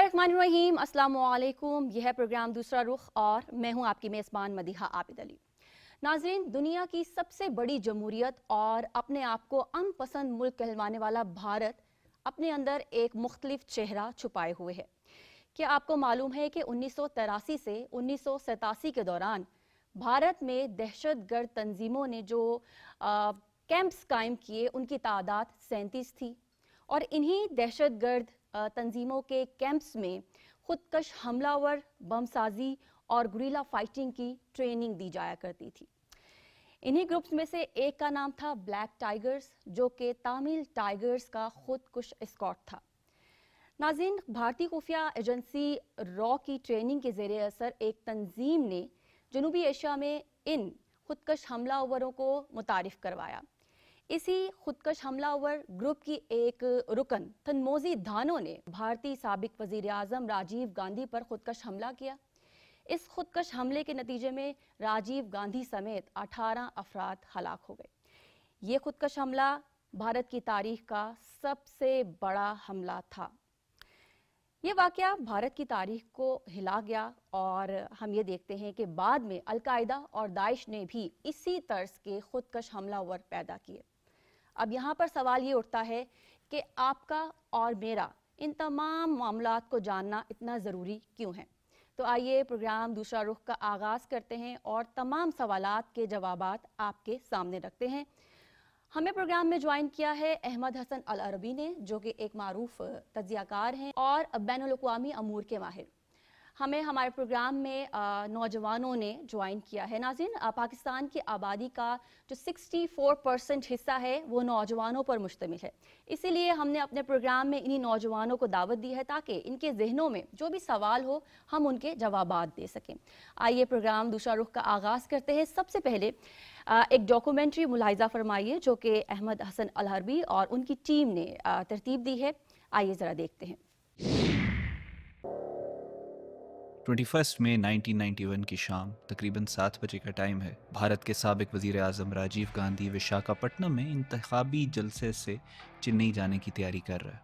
बिस्मिल्लाहिर्रहमानिर्रहीम, अस्सलामुअलैकुम। यह है प्रोग्राम दूसरा रुख और मैं हूं आपकी मेज़बान मदीहा आबिद अली। नाज़रीन, दुनिया की सबसे बड़ी जमहूरियत और अपने आप को अमन पसंद मुल्क कहलवाने वाला भारत अपने अंदर एक मुख्तलिफ चेहरा छुपाए हुए है। क्या आपको मालूम है कि 1983 से 1987 के दौरान भारत में दहशतगर्द तंजीमों ने जो कैंप्स कायम किए उनकी तादाद 37 थी और इन्हीं दहशतगर्द तंजीमों के कैंप्स में खुदकश हमलावर, बमसाजी और गुरिल्ला फाइटिंग की ट्रेनिंग दी जाया करती थी। इन्हीं ग्रुप्स में से एक का नाम था ब्लैक टाइगर्स, जो कि तामिल टाइगर्स का खुदकुश एस्कॉर्ट था। नाज़रीन, भारतीय खुफिया एजेंसी रॉ की ट्रेनिंग के ज़ेरे असर एक तंजीम ने जनूबी एशिया में इन खुदकश हमलावरों को मुतारिफ करवाया। इसी खुदकश हमलावर ग्रुप की एक रुकन तन्मोजी धानो ने भारतीय साबिक वज़ीर आज़म राजीव गांधी पर खुदकश हमला किया। इस खुदकश हमले के नतीजे में राजीव गांधी समेत 18 अफराद हलाक हो गए। ये खुदकश हमला भारत की तारीख का सबसे बड़ा हमला था। ये वाक़या भारत की तारीख को हिला गया और हम ये देखते हैं कि बाद में अल-कायदा और दाइश ने भी इसी तर्ज के खुदकश हमलावर पैदा किए। अब यहाँ पर सवाल ये उठता है कि आपका और मेरा इन तमाम मामलात को जानना इतना ज़रूरी क्यों है। तो आइए प्रोग्राम दूसरा रुख का आगाज़ करते हैं और तमाम सवालात के जवाबात आपके सामने रखते हैं। हमें प्रोग्राम में ज्वाइन किया है अहमद हसन अल अरबी ने, जो कि एक मारूफ तज्ज़ियाकार हैं और बैनुल-अक़वामी अमूर के माहिर। हमें हमारे प्रोग्राम में नौजवानों ने ज्वाइन किया है। नाज़रीन, पाकिस्तान की आबादी का जो 64% हिस्सा है वो नौजवानों पर मुश्तमिल है। इसीलिए हमने अपने प्रोग्राम में इन्हीं नौजवानों को दावत दी है ताकि इनके जहनों में जो भी सवाल हो हम उनके जवाबात दे सकें। आइए प्रोग्राम दूसरा रुख का आगाज़ करते हैं। सबसे पहले एक डॉक्यूमेंट्री मुलाहिज़ा फरमाइए जो कि अहमद हसन अल अरबी और उनकी टीम ने तरतीब दी है। आइए ज़रा देखते हैं। 21 मई 1991 की शाम तकरीबन 7 बजे का टाइम है। भारत के साबिक वज़ीर आज़म राजीव गांधी विशाखापट्टनम में इंतखाबी जलसे से चेन्नई जाने की तैयारी कर रहा है।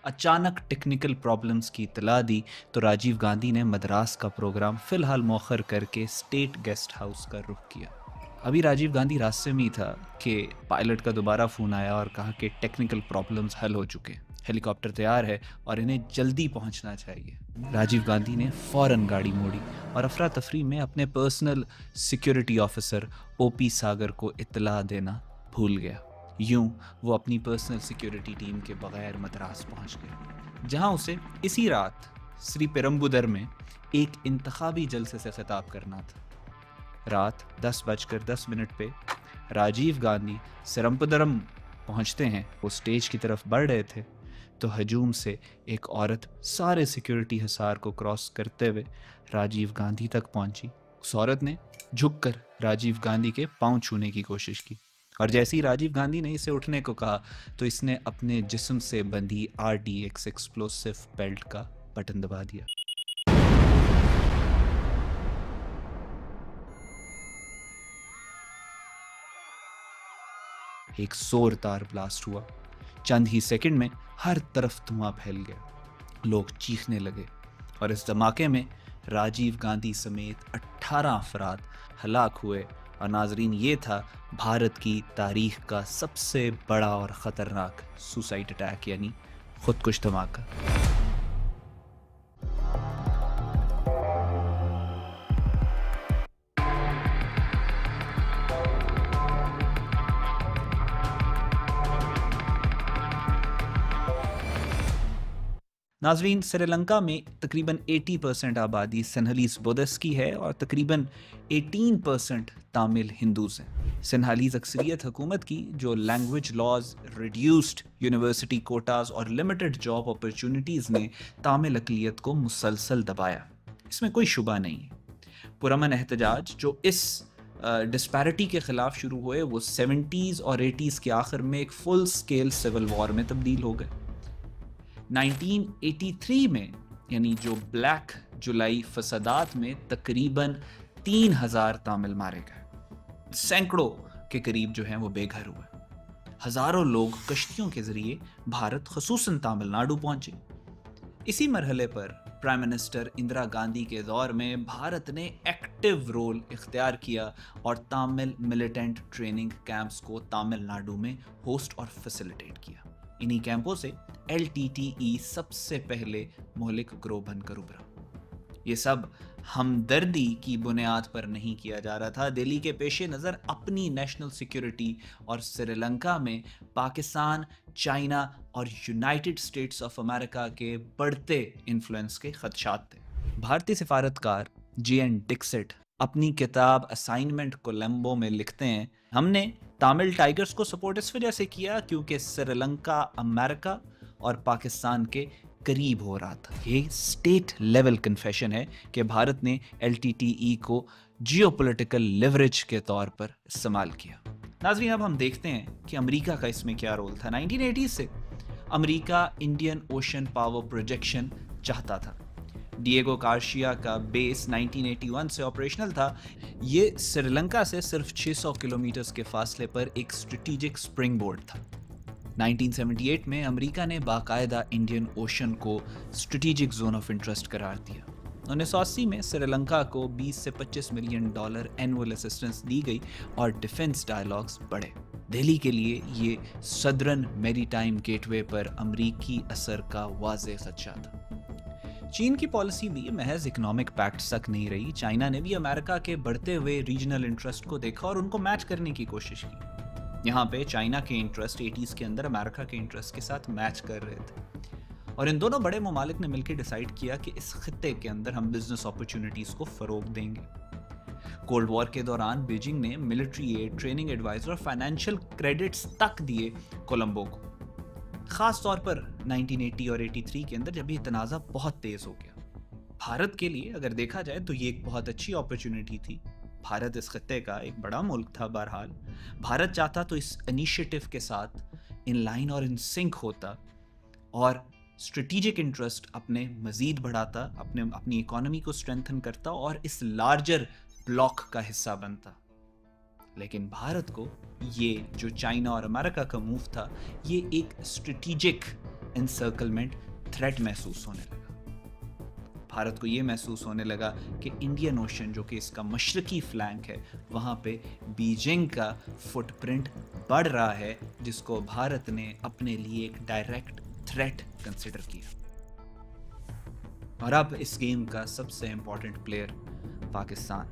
अचानक टेक्निकल प्रॉब्लम्स की इत्तला दी तो राजीव गांधी ने मद्रास का प्रोग्राम फ़िलहाल मौखर करके स्टेट गेस्ट हाउस का रुख किया। अभी राजीव गांधी रास्ते में ही था कि पायलट का दोबारा फ़ोन आया और कहा कि टेक्निकल प्रॉब्लम्स हल हो चुके, हेलीकॉप्टर तैयार है और इन्हें जल्दी पहुंचना चाहिए। राजीव गांधी ने फ़ौरन गाड़ी मोड़ी और अफरा तफरी में अपने पर्सनल सिक्योरिटी ऑफिसर ओपी सागर को इत्तला देना भूल गया। यूं वो अपनी पर्सनल सिक्योरिटी टीम के बगैर मद्रास पहुंच गया, जहां उसे इसी रात श्री पेरम्बुदर में एक इंतखाबी जलसे से खिताब करना था। रात 10:10 पे राजीव गांधी सिरम्पदरम पहुंचते हैं। वो स्टेज की तरफ बढ़ रहे थे तो हजूम से एक औरत सारे सिक्योरिटी हिसार को क्रॉस करते हुए राजीव गांधी तक पहुंची। उस औरत ने झुककर राजीव गांधी के पांव छूने की कोशिश की और जैसे ही राजीव गांधी ने इसे उठने को कहा तो इसने अपने जिस्म से बंधी RDX एक्सप्लोसिव बेल्ट का बटन दबा दिया। एक जोरदार ब्लास्ट हुआ। चंद ही सेकंड में हर तरफ धुआं फैल गया। लोग चीखने लगे और इस धमाके में राजीव गांधी समेत 18 अफराद हलाक हुए। और नाजरीन, ये था भारत की तारीख का सबसे बड़ा और ख़तरनाक सुसाइड अटैक यानी खुदकुश धमाका। नाजरीन, श्रीलंका में तकरीबन 80% आबादी सिन्हलीज़ बुद्धिस्ट की है और तकरीबन 18% तामिल हिंदूज़ हैं। सिन्हलीज़ अक्सरियत हुकूमत की जो language laws, reduced university quotas और लिमिटेड जॉब अपॉर्चुनिटीज़ ने तामिल अक़लियत को मुसलसल दबाया, इसमें कोई शुबा नहीं है। पुरअमन एहतजाज जो इस डिस्पैरिटी के ख़िलाफ़ शुरू हुए वो 70s और 80s के आखिर में एक फुल स्केल सिविल वॉर में तब्दील हो गए। 1983 में यानी जो ब्लैक जुलाई फसादात में तकरीबन 3000 तामिल मारे गए। सैकड़ों के करीब जो हैं वो बेघर हुए। हज़ारों लोग कश्तियों के ज़रिए भारत ख़ुसूसन तमिलनाडु पहुंचे। इसी मरहले पर प्राइम मिनिस्टर इंदिरा गांधी के दौर में भारत ने एक्टिव रोल इख्तियार किया और तामिल मिलिटेंट ट्रेनिंग कैंप्स को तमिलनाडु में होस्ट और फैसिलिटेट किया। इन्हीं कैंपों से LTTE सबसे पहले मौलिक ग्रोह बनकर उभरा। ये सब हमदर्दी की बुनियाद पर नहीं किया जा रहा था। दिल्ली के पेशे नज़र अपनी नेशनल सिक्योरिटी और श्रीलंका में पाकिस्तान, चाइना और यूनाइटेड स्टेट्स ऑफ अमेरिका के बढ़ते इन्फ्लुएंस के खदशात थे। भारतीय सिफारतकार JN डिक्सिट अपनी किताब असाइनमेंट कोलंबो में लिखते हैं, हमने तमिल टाइगर्स को सपोर्ट इस वजह से किया क्योंकि श्रीलंका अमेरिका और पाकिस्तान के करीब हो रहा था। ये स्टेट लेवल कन्फेशन है कि भारत ने LTTE को जियोपॉलिटिकल लिवरेज के तौर पर इस्तेमाल किया। नाज़रीन, अब हम देखते हैं कि अमेरिका का इसमें क्या रोल था। 1980 से America Indian ocean power projection चाहता था। डिएगो गार्सिया का बेस 1981 से ऑपरेशनल था। ये श्रीलंका से सिर्फ 600 किलोमीटर के फासले पर एक स्ट्रेटेजिक स्प्रिंग बोर्ड था। 1978 में अमेरिका ने बाकायदा इंडियन ओशन को स्ट्रेटेजिक जोन ऑफ इंटरेस्ट करार दिया। 1980 में श्रीलंका को 20 से $25 मिलियन एनुअल असिस्टेंस दी गई और डिफेंस डायलॉग्स बढ़े। दिल्ली के लिए ये सदर्न मैरीटाइम गेटवे पर अमेरिकी असर का वाज़ेह खदशा था। चीन की पॉलिसी भी महज इकोनॉमिक पैक्ट तक नहीं रही। चाइना ने भी अमेरिका के बढ़ते हुए रीजनल इंटरेस्ट को देखा और उनको मैच करने की कोशिश की। यहाँ पे चाइना के इंटरेस्ट 80s के अंदर अमेरिका के इंटरेस्ट के साथ मैच कर रहे थे और इन दोनों बड़े ममालिक ने मिलकर डिसाइड किया कि इस खित्ते के अंदर हम बिजनेस अपॉर्चुनिटीज को फरोग देंगे। कोल्ड वॉर के दौरान बीजिंग ने मिलिट्री एड, ट्रेनिंग एडवाइजर और फाइनेंशियल क्रेडिट्स तक दिए कोलंबो को, खास तौर पर 1980 और 83 के अंदर जब ये तनाज़ा बहुत तेज हो गया। भारत के लिए अगर देखा जाए तो ये एक बहुत अच्छी अपॉर्चुनिटी थी। भारत इस खत्ते का एक बड़ा मुल्क था। बहरहाल भारत चाहता तो इस इनिशिएटिव के साथ इन लाइन और इन सिंक होता और स्ट्रेटेजिक इंटरेस्ट अपने मजीद बढ़ाता, अपनी इकोनॉमी को स्ट्रेंथन करता और इस लार्जर ब्लॉक का हिस्सा बनता। लेकिन भारत को ये जो चाइना और अमेरिका का मूव था, ये एक स्ट्रेटेजिक एनसर्कलमेंट थ्रेट महसूस होने लगा। भारत को ये महसूस होने लगा कि इंडियन ओशन जो कि इसका मशरकी फ्लैंक है, वहाँ पे बीजिंग का फुटप्रिंट बढ़ रहा है, जिसको भारत ने अपने लिए एक डायरेक्ट थ्रेट कंसिडर किया। और अब इस गेम का सबसे इंपॉर्टेंट प्लेयर पाकिस्तान,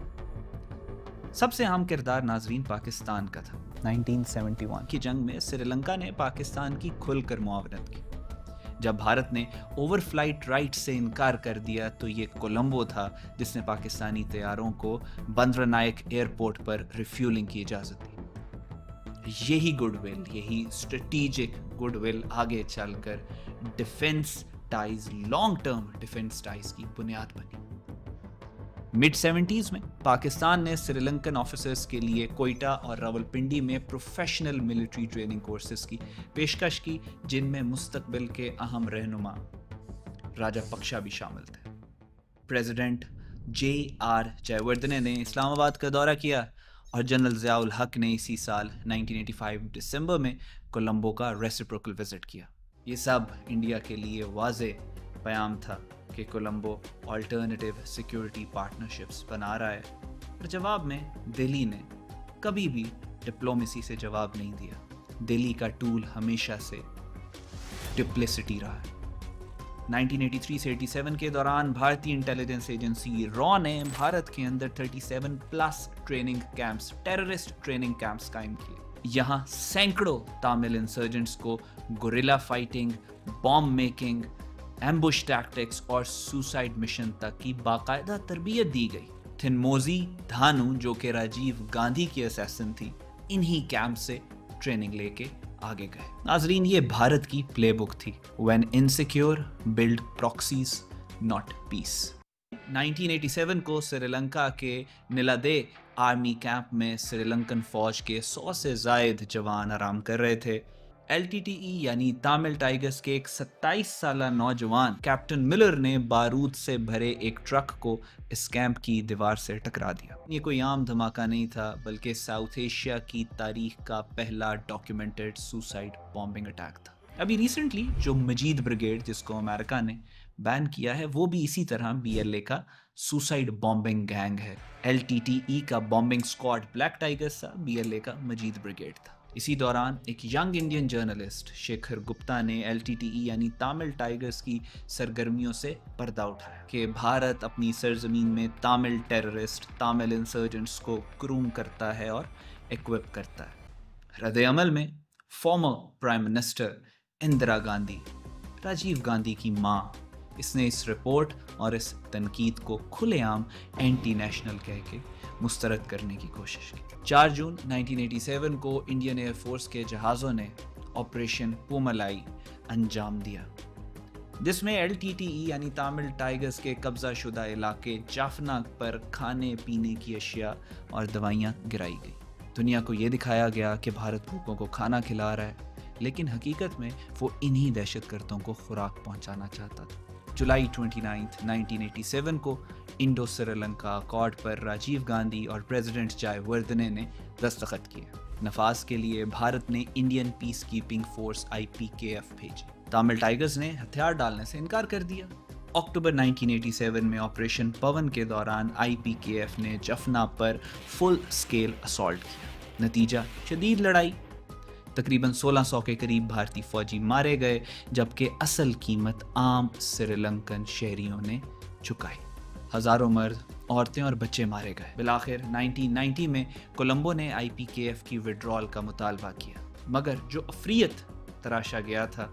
सबसे अहम किरदार नाजरीन पाकिस्तान का था। 1971 की जंग में श्रीलंका ने पाकिस्तान की खुलकर मुआवनत की। जब भारत ने ओवरफ्लाइट राइट से इनकार कर दिया तो ये कोलंबो था जिसने पाकिस्तानी तैयारों को बंदरनायक एयरपोर्ट पर रिफ्यूलिंग की इजाज़त दी। यही गुडविल, यही स्ट्रेटेजिक गुडविल आगे चलकर defence ties, long term defence ties की बुनियाद बनी। मिड 70s में पाकिस्तान ने श्रीलंकन ऑफिसर्स के लिए कोयटा और रावलपिंडी में प्रोफेशनल मिलिट्री ट्रेनिंग कोर्सेज की पेशकश की, जिनमें मुस्तकबिल के अहम रहनुमा राजापक्षा भी शामिल थे। प्रेसिडेंट JR जयवर्धने ने इस्लामाबाद का दौरा किया और जनरल ज़ियाउल हक ने इसी साल 1985 दिसंबर में कोलंबो का रेसिप्रोकल विजिट किया। ये सब इंडिया के लिए वाज़ेह पैगाम था कि कोलंबो अल्टरनेटिव सिक्योरिटी पार्टनरशिप्स बना रहा है। और जवाब में दिल्ली ने कभी भी डिप्लोमेसी से जवाब नहीं दिया। दिल्ली का टूल हमेशा से डिप्लिसिटी रहा है। 1983 से 87 के दौरान भारतीय इंटेलिजेंस एजेंसी रॉ ने भारत के अंदर 37 plus training camps, terrorist training camps कायम किए। यहाँ सैकड़ों तामिल इंसर्जेंट्स को guerrilla fighting, bomb making, ambush tactics और सुसाइड मिशन तक की बाकायदा तरबियत दी गई। थिनमोजी धानु जो कि राजीव गांधी की असैसिन थी, इन्हीं कैंप से ट्रेनिंग लेके आगे गए। नाजरीन, ये भारत की प्लेबुक थी। When insecure build proxies not peace. 1987 को श्रीलंका के निलादे आर्मी कैंप में श्रीलंकन फौज के 100 से जायद जवान आराम कर रहे थे। LTTE यानी तामिल टाइगर्स के एक 27 साला नौजवान कैप्टन मिलर ने बारूद से भरे एक ट्रक को इस कैंप की दीवार से टकरा दिया। ये कोई आम धमाका नहीं था, बल्कि साउथ एशिया की तारीख का पहला डॉक्यूमेंटेड सुसाइड बॉम्बिंग अटैक था। ابھی ریسنٹلی جو مجید بریگیڈ جس کو امریکہ نے بین کیا ہے وہ بھی اسی طرح BLA کا سوسائڈ بامبنگ گینگ ہے. LTTE کا بامبنگ سکواڈ بلیک ٹائگرز تھا, BLA کا مجید بریگیڈ تھا. اسی دوران ایک young Indian journalist Shekhar Gupta نے LTTE یعنی تامل ٹائگرز کی سرگرمیوں سے پردہ اٹھایا کہ بھارت اپنی سرزمین میں تامل ٹیررسٹ, تامل انسرجنٹس کو گروم کرتا ہے اور ایکوپ کرتا ہے. رد عمل میں former prime minister Indira Gandhi, Rajiv Gandhi کی ماں, اس نے اس رپورٹ اور اس تنقید کو کھلے عام اینٹی نیشنل کہہ کے مسترد کرنے کی کوشش کی. 4 جون 1987 کو انڈین ایئر فورس کے جہازوں نے آپریشن پوملائی انجام دیا, جس میں LTTE یعنی تامل ٹائگرز کے قبضہ شدہ علاقے جافنا پر کھانے پینے کی اشیاء اور دوائیاں گرائی گئی. دنیا کو یہ دکھایا گیا کہ بھارت بھوکوں کو کھانا کھلا رہا ہے, لیکن حقیقت میں وہ انہی دہشت گردوں کو خوراک پہنچانا چاہتا تھا. جولائی 29 1987 کو انڈو سری لنکا اکارڈ پر راجیو گاندھی اور پریزیڈنٹ جائے وردھنے نے دستخط کیے. نفاذ کے لیے بھارت نے انڈین پیس کیپنگ فورس IPKF بھیجی. تامل ٹائگرز نے ہتھیار ڈالنے سے انکار کر دیا. اکتوبر 1987 میں آپریشن پون کے دوران IPKF نے جفنا پر فل سکیل اسالٹ کیا. نتیجہ شدید لڑائی, تقریباً 1600 کے قریب بھارتی فوجی مارے گئے, جبکہ اصل قیمت عام سری لنکن شہریوں نے چکائی. ہزاروں مرد, عورتیں اور بچے مارے گئے. بالآخر 1990 میں کولمبو نے IPKF کی وڈرال کا مطالبہ کیا, مگر جو افریت تراشا گیا تھا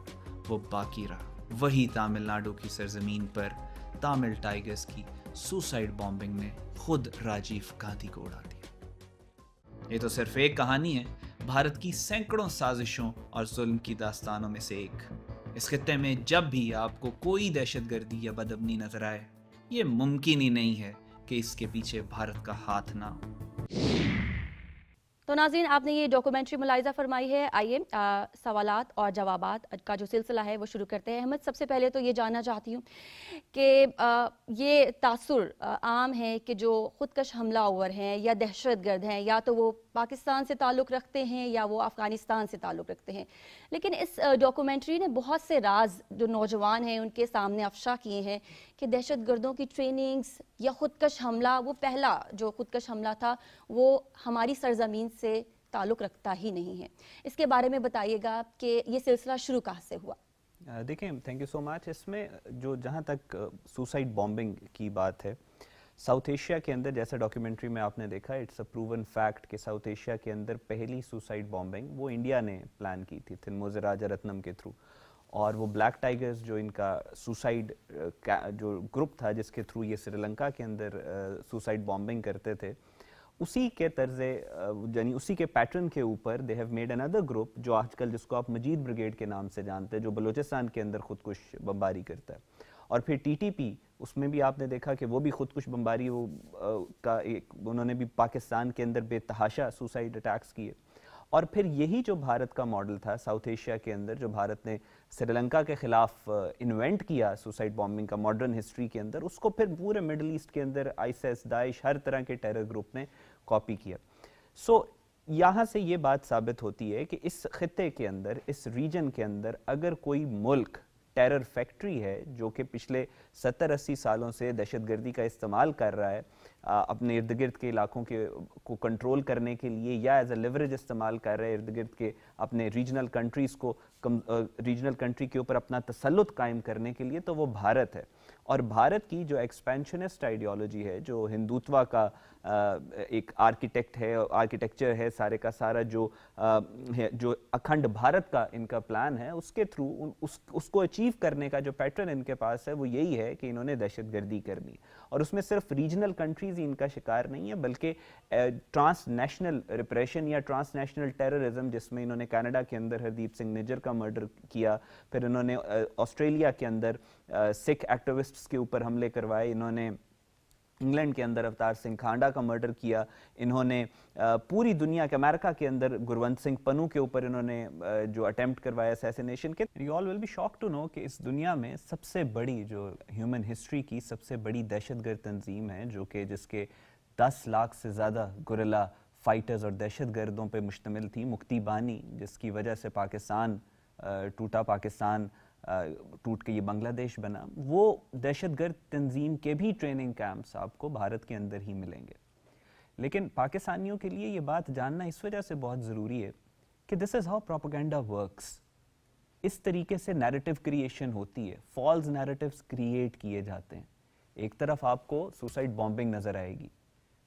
وہ باقی رہا. وہی تامل ناڈو کی سرزمین پر تامل ٹائگرز کی سوسائڈ بامبنگ نے خود راجیو گاندھی کو اڑا دیا. یہ تو صرف ایک کہانی ہے بھارت کی سینکڑوں سازشوں اور ظلم کی داستانوں میں سے ایک. اس خطے میں جب بھی آپ کو کوئی دہشت گردی یا بدامنی نظر آئے, یہ ممکن ہی نہیں ہے کہ اس کے پیچھے بھارت کا ہاتھ نہ ہو. تو ناظرین, آپ نے یہ ڈاکومنٹری ملاحظہ فرمائی ہے. آئیے سوالات اور جوابات کا جو سلسلہ ہے وہ شروع کرتے ہیں. احمد, سب سے پہلے تو یہ جاننا چاہتی ہوں کہ یہ تاثر عام ہے کہ جو خودکش حملہ آور ہیں یا دہشت گرد ہیں, یا تو وہ پاکستان سے تعلق رکھتے ہیں یا وہ افغانستان سے تعلق رکھتے ہیں, لیکن اس ڈاکومنٹری نے بہت سے راز جو نوجوان ہیں ان کے سامنے افشا کیے ہیں کہ دہشت گردوں کی ٹریننگز یا خودکش حملہ, وہ پہلا جو خودکش حملہ تھا وہ ہماری سرزمین سے تعلق رکھتا ہی نہیں ہے. اس کے بارے میں بتائیے گا کہ یہ سلسلہ شروع کہاں سے ہوا؟ دیکھیں, تھینک یو سو مچ. اس میں جو جہاں تک سوسائڈ بامبنگ کی بات ہے, ساؤتھ ایشیا کے اندر, جیسا ڈاکیومنٹری میں آپ نے دیکھا, اٹس اے پروون فیکٹ کہ ساؤتھ ایشیا کے اندر پہلی سوسائڈ بامبنگ وہ انڈیا نے پلان کی تھی تھنموزی راجا رتنم کے تھرو. اور وہ بلیک ٹائگرز جو ان کا سوسائڈ جو گروپ تھا جس کے تھرو یہ سری لنکا کے اندر سوسائڈ بامبنگ کرتے تھے, اسی کے طرز یعنی اسی کے پیٹرن کے اوپر they have made another group جو آج کل جس کو آپ مجید بریگیڈ کے نام سے جانتے ہیں, جو بلوچستان کے اندر خودکش بمباری کرتا ہے. اور پھر TTP, اس میں بھی آپ نے دیکھا کہ وہ بھی خودکش بمباری کا ایک, انہوں نے بھی پاکستان کے اندر بے تحاشا سوسائڈ اٹیکس کیے. اور پھر یہی جو بھارت کا ماڈل تھا ساؤتھ ایشیا کے اندر, جو بھارت نے سری لنکا کے خلاف انوینٹ کیا سوسائڈ بامبنگ کا ماڈرن ہسٹری کے اندر, اس کو پھر پورے مڈل ایسٹ کے اندر ISIS, داعش, ہر طرح کے ٹیرر گروپ نے کاپی کیا. سو یہاں سے یہ بات ثابت ہوتی ہے کہ اس خطے کے اندر, اس ریجن کے اندر اگر کوئی ملک ٹیرر فیکٹری ہے جو کہ پچھلے 70-80 سالوں سے دہشت گردی کا استعمال کر رہا ہے اپنے ارد گرد کے علاقوں کو کنٹرول کرنے کے لیے, یا ایز اے لیوریج استعمال کر رہے ہیں ارد گرد کے اپنے ریجنل کنٹریز کو, ریجنل کنٹری کے اوپر اپنا تسلط قائم کرنے کے لیے, تو وہ بھارت ہے. اور بھارت کی جو ایکسپینشنسٹ آئیڈیالوجی ہے, جو ہندوتوا کا ایک آرکیٹیکچر ہے سارے کا سارا, جو اکھنڈ بھارت کا ان کا پلان ہے, اس کے تھرو اس کو اچیو کرنے کا جو پیٹرن ان کے پاس ہے وہ یہی ہے کہ انہوں نے دہشت گردی کرنی. اور اس میں صرف ریجنل کنٹریز ہی ان کا شکار نہیں ہے, بلکہ ٹرانس نیشنل ریپریشن یا ٹرانس نیشنل ٹیررزم, جس میں انہوں نے کینیڈا کے اندر ہردیپ سنگھ نجر کا مرڈر کیا, پھر انہوں نے آسٹریلیا کے اندر سکھ ایکٹیوسٹس کے اوپر حملے کروائے, انہوں نے انگلینڈ کے اندر اوتار سنگھ کھانڈا کا مرڈر کیا, انہوں نے پوری دنیا کے, امریکہ کے اندر گرونت سنگھ پنو کے اوپر انہوں نے جو اٹیمپٹ کروایا اسیسینیشن کے. You all will be shock to know کہ اس دنیا میں سب سے بڑی, جو ہیومن ہسٹری کی سب سے بڑی دہشت گرد تنظیم ہے, جو کہ جس کے 10 لاکھ سے زیادہ گوریلا فائٹرز اور دہشت گردوں پہ مشتمل تھی, مکتی بانی, جس کی وجہ سے پاکستان ٹوٹا پاکستان ٹوٹ کے یہ بنگلہ دیش بنا، وہ دہشت گرد تنظیم کے بھی ٹریننگ کیمپس آپ کو بھارت کے اندر ہی ملیں گے. لیکن پاکستانیوں کے لیے یہ بات جاننا اس وجہ سے بہت ضروری ہے کہ دس از ہاؤ پروپیگنڈا ورکس. اس طریقے سے نیریٹو کریشن ہوتی ہے، فالز نیریٹیوز کریٹ کیے جاتے ہیں. ایک طرف آپ کو سوسائڈ بامبنگ نظر آئے گی،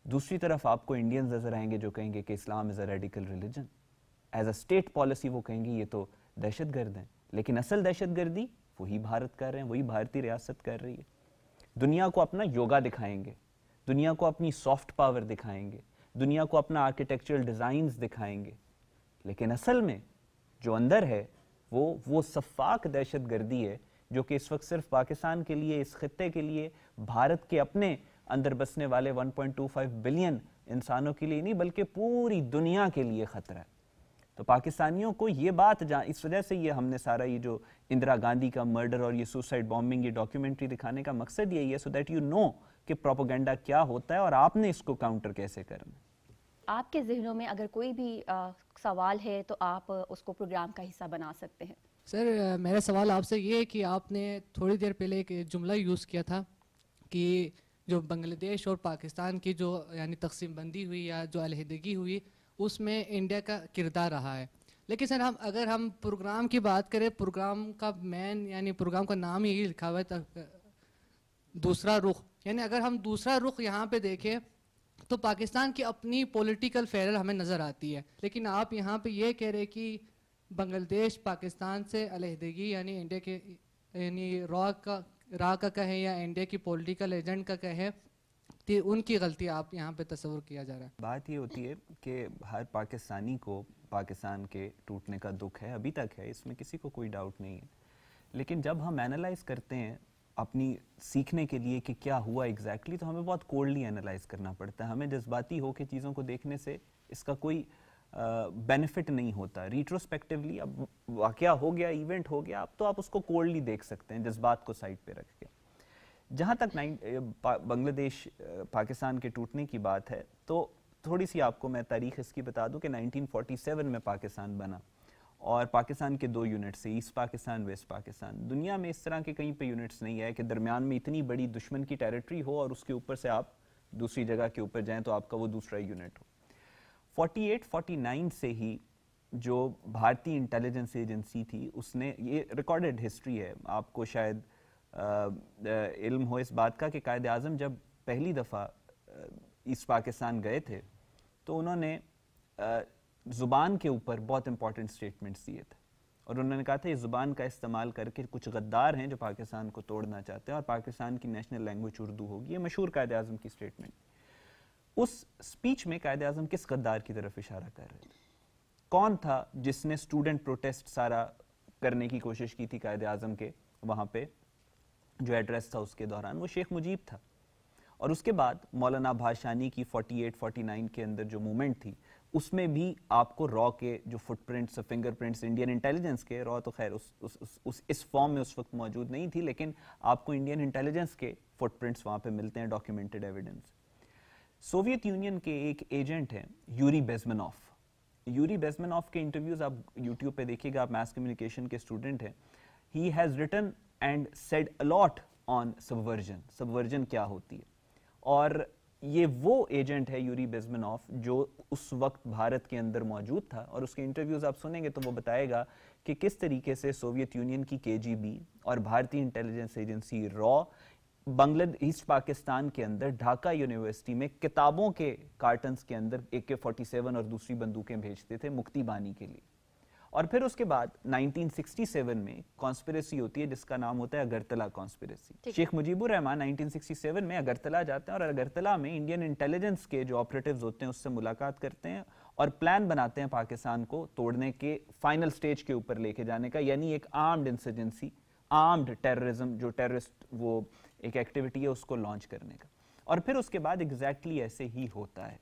دوسری طرف آپ کو انڈینز نظر آئیں گے جو کہیں گے کہ Islam is a radical religion. Is a state policy وہ کہیں گے یہ تو دہشت گرد ہیں، لیکن اصل دہشت گردی وہی بھارت کر رہے ہیں، وہی بھارتی ریاست کر رہی ہے. دنیا کو اپنا یوگا دکھائیں گے، دنیا کو اپنی سافٹ پاور دکھائیں گے، دنیا کو اپنا آرکیٹیکچرل ڈیزائنز دکھائیں گے، لیکن اصل میں جو اندر ہے وہ سفاک دہشت گردی ہے جو کہ اس وقت صرف پاکستان کے لیے، اس خطے کے لیے، بھارت کے اپنے اندر بسنے والے 1.25 بلین انسانوں کے لیے نہیں بلکہ پوری دنیا کے لیے خطرہ ہے. تو پاکستانیوں کو یہ بات اس وجہ سے یہ ہم نے سارا یہ جو اندرا گاندھی کا مرڈر اور یہ سوسائڈ بامبنگ، یہ ڈاکیومنٹری دکھانے کا مقصد یہی ہے، سو دیٹ یو نو کہ پروپیگنڈا کیا ہوتا ہے اور آپ نے اس کو کاؤنٹر کیسے کرنا ہے. آپ کے ذہنوں میں اگر کوئی بھی سوال ہے تو آپ اس کو پروگرام کا حصہ بنا سکتے ہیں. سر میرا سوال آپ سے یہ ہے کہ آپ نے تھوڑی دیر پہلے ایک جملہ یوز کیا تھا کہ جو بنگلہ دیش اور پاکستان کی جو یعنی تقسیم بندی ہوئی یا جو علیحدگی ہوئی اس میں انڈیا کا کردار رہا ہے. لیکن سر اگر ہم پروگرام کی بات کریں، پروگرام کا مین یعنی پروگرام کا نام یہی لکھا ہوا ہے دوسرا رخ، یعنی اگر ہم دوسرا رخ یہاں پہ دیکھیں تو پاکستان کی اپنی پولیٹیکل فیرل ہمیں نظر آتی ہے. لیکن آپ یہاں پہ یہ کہہ رہے کہ بنگلہ دیش پاکستان سے علیحدگی یعنی انڈیا کے یعنی راہ کا کہیں یا انڈیا کی پولیٹیکل ایجنٹ کا کہیں کہ ان کی غلطی آپ یہاں پہ تصور کیا جا رہا ہے. بات یہ ہوتی ہے کہ ہر پاکستانی کو پاکستان کے ٹوٹنے کا دکھ ہے، ابھی تک ہے، اس میں کسی کو کوئی ڈاؤٹ نہیں ہے. لیکن جب ہم اینالائز کرتے ہیں اپنی سیکھنے کے لیے کہ کیا ہوا ایگزیکٹلی، تو ہمیں بہت کولڈلی اینالائز کرنا پڑتا ہے. ہمیں جذباتی ہو کے چیزوں کو دیکھنے سے اس کا کوئی بینیفٹ نہیں ہوتا. ریٹروسپیکٹیولی اب واقعہ ہو گیا، ایونٹ ہو گیا، اب تو آپ اس کو کولڈلی دیکھ سکتے ہیں جذبات کو سائڈ پہ رکھ کے. جہاں تک بنگلہ دیش پاکستان کے ٹوٹنے کی بات ہے تو تھوڑی سی آپ کو میں تاریخ اس کی بتا دوں کہ 1947 میں پاکستان بنا اور پاکستان کے 2 یونٹس سے، ایسٹ پاکستان، ویسٹ پاکستان. دنیا میں اس طرح کے کہیں پہ یونٹس نہیں ہے کہ درمیان میں اتنی بڑی دشمن کی ٹیریٹری ہو اور اس کے اوپر سے آپ دوسری جگہ کے اوپر جائیں تو آپ کا وہ دوسرا یونٹ ہو. 48-49 سے ہی جو بھارتی انٹیلیجنس ایجنسی تھی اس نے، یہ ریکارڈڈ ہسٹری ہے، آپ کو شاید علم ہو اس بات کا کہ قائد اعظم جب پہلی دفعہ ایسٹ پاکستان گئے تھے تو انہوں نے زبان کے اوپر بہت امپورٹنٹ سٹیٹمنٹس دیے تھے اور انہوں نے کہا تھا یہ زبان کا استعمال کر کے کچھ غدار ہیں جو پاکستان کو توڑنا چاہتے ہیں اور پاکستان کی نیشنل لینگویج اردو ہوگی. یہ مشہور قائد اعظم کی سٹیٹمنٹ. اس سپیچ میں قائد اعظم کس غدار کی طرف اشارہ کر رہے تھے؟ کون تھا جس نے اسٹوڈنٹ پروٹیسٹ سارا کرنے کی کوشش کی تھی قائد اعظم کے وہاں پہ جو ایڈریس تھا اس کے دوران؟ وہ شیخ مجیب تھا. اور اس کے بعد مولانا بھاشانی کی 48-49 کے اندر جو مومنٹ تھی اس میں بھی آپ کو را کے جو footprints, fingerprints Indian intelligence کے، را تو خیر اس فارم میں اس وقت موجود نہیں تھی، لیکن آپ کو انڈین انٹیلیجنس کے فٹ پرنٹس وہاں پہ ملتے ہیں، ڈاکیومنٹڈ ایویڈنس. سوویت یونین کے ایک ایجنٹ ہیں یوری بیزمنوف. یوری بیزمنوف کے انٹرویوز آپ یوٹیوب پہ دیکھیے گا، آپ میس کمیونیکیشن کے اسٹوڈنٹ ہیں. He has written and said a lot on subversion. Subversion کیا ہوتی ہے؟ اور یہ وہ ایجنٹ ہے یوری بیزمنوف جو اس وقت بھارت کے اندر موجود تھا اور اس کے انٹرویوز آپ سنیں گے تو وہ بتائے گا کہ کس طریقے سے سوویت یونین کی KGB اور بھارتی انٹیلیجنس ایجنسی را بنگلہ ایسٹ پاکستان کے اندر ڈھاکہ یونیورسٹی میں کتابوں کے کارٹنز کے اندر AK-47 اور دوسری بندوقیں بھیجتے تھے مکتی بانی کے لیے. اور پھر اس کے بعد 1967 میں کانسپریسی ہوتی ہے جس کا نام ہوتا ہے اگرتلا کانسپریسی. شیخ مجیب الرحمان 1967 میں اگرتلا جاتے ہیں اور اگرتلا میں انڈین انٹیلیجنس کے جو آپریٹیوز ہوتے ہیں اس سے ملاقات کرتے ہیں اور پلان بناتے ہیں پاکستان کو توڑنے کے فائنل سٹیج کے اوپر لے کے جانے کا، یعنی ایک آرمڈ انسرجنسی، آرمڈ ٹیررزم، جو ٹیررسٹ وہ ایک ایکٹیویٹی ہے اس کو لانچ کرنے کا. اور پھر اس کے بعد ایگزیکٹلی ایسے ہی ہوتا ہے.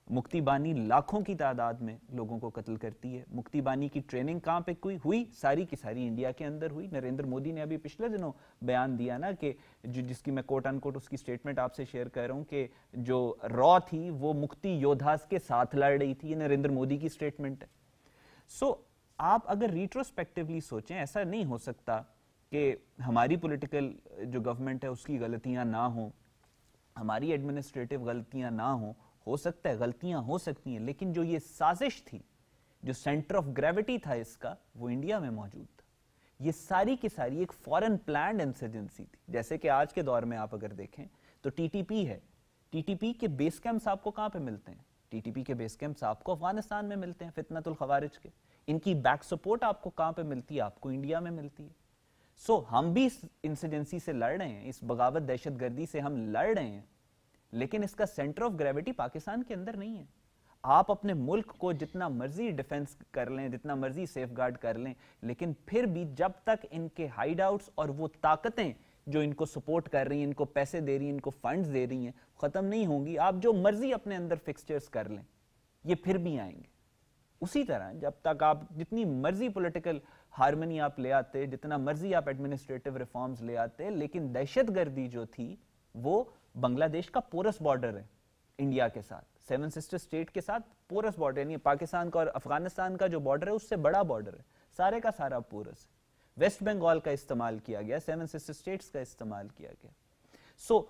مکتی بانی لاکھوں کی تعداد میں لوگوں کو قتل کرتی ہے. مکتی بانی کی ٹریننگ کہاں پہ ہوئی؟ ساری کی ساری انڈیا کے اندر ہوئی. نریندر مودی نے ابھی پچھلے دنوں بیان دیا نا کہ جس کی میں کوٹ ان کوٹ اس کی سٹیٹمنٹ آپ سے شیئر کر رہا ہوں کہ جو را تھی وہ مکتی یودھاس کے ساتھ لڑ رہی تھی. یہ نریندر مودی کی سٹیٹمنٹ ہے. سو آپ اگر ریٹروسپیکٹیولی سوچیں ایسا نہیں ہو سکتا کہ ہماری پولیٹیکل جو گورنمنٹ ہے اس کی غلطیاں نہ ہوں, ہماری ایڈمنسٹریٹو غلطیاں نہ ہوں, ہو سکتا ہے غلطیاں ہو سکتی ہیں, لیکن جو یہ سازش تھی, جو سینٹر آف گریوٹی تھا اس کا, وہ انڈیا میں موجود تھا. یہ ساری کی ساری ایک فورن پلانڈ انسرجنسی تھی. جیسے کہ آج کے دور میں آپ اگر دیکھیں تو ٹی ٹی پی ہے, ٹی ٹی پی کے بیس کیمپس آپ کو کہاں پہ ملتے ہیں؟ ٹی ٹی پی کے بیس کیمپس آپ کو افغانستان میں ملتے ہیں, فتنۃ الخوارج کے. ان کی بیک سپورٹ آپ کو کہاں پہ ملتی ہے؟ آپ کو انڈیا میں ملتی ہے. سو ہم بھی اس انسرجنسی سے لڑ رہے ہیں, اس بغاوت دہشت گردی سے ہم لڑ رہے ہیں, لیکن اس کا سینٹر آف گریوٹی پاکستان کے اندر نہیں ہے. آپ اپنے ملک کو جتنا مرضی ڈیفنس کر لیں, جتنا مرضی سیف گارڈ کر لیں, لیکن پھر بھی جب تک ان کے ہائیڈ آؤٹس اور وہ طاقتیں جو ان کو سپورٹ کر رہی ہیں, ان کو پیسے دے رہی ہیں, ان کو فنڈز دے رہی ہیں, ختم نہیں ہوں گی. آپ جو مرضی اپنے اندر فکسچرز کر لیں, یہ پھر بھی آئیں گے. اسی طرح جب تک آپ جتنی مرضی پولیٹیکل ہارمنی آپ لے آتے, جتنا مرضی آپ ایڈمنسٹریٹو ریفارمز لے آتے, لیکن دہشت گردی جو تھی وہ بنگلہ دیش کا پورس بارڈر ہے انڈیا کے ساتھ, سیون سسٹر اسٹیٹ کے ساتھ پورس بارڈر, یعنی پاکستان کا اور افغانستان کا جو بارڈر ہے اس سے بڑا بارڈر ہے, سارے کا سارا پورس ہے. ویسٹ بنگال کا استعمال کیا گیا, سیون سسٹر اسٹیٹس کا استعمال کیا گیا. سو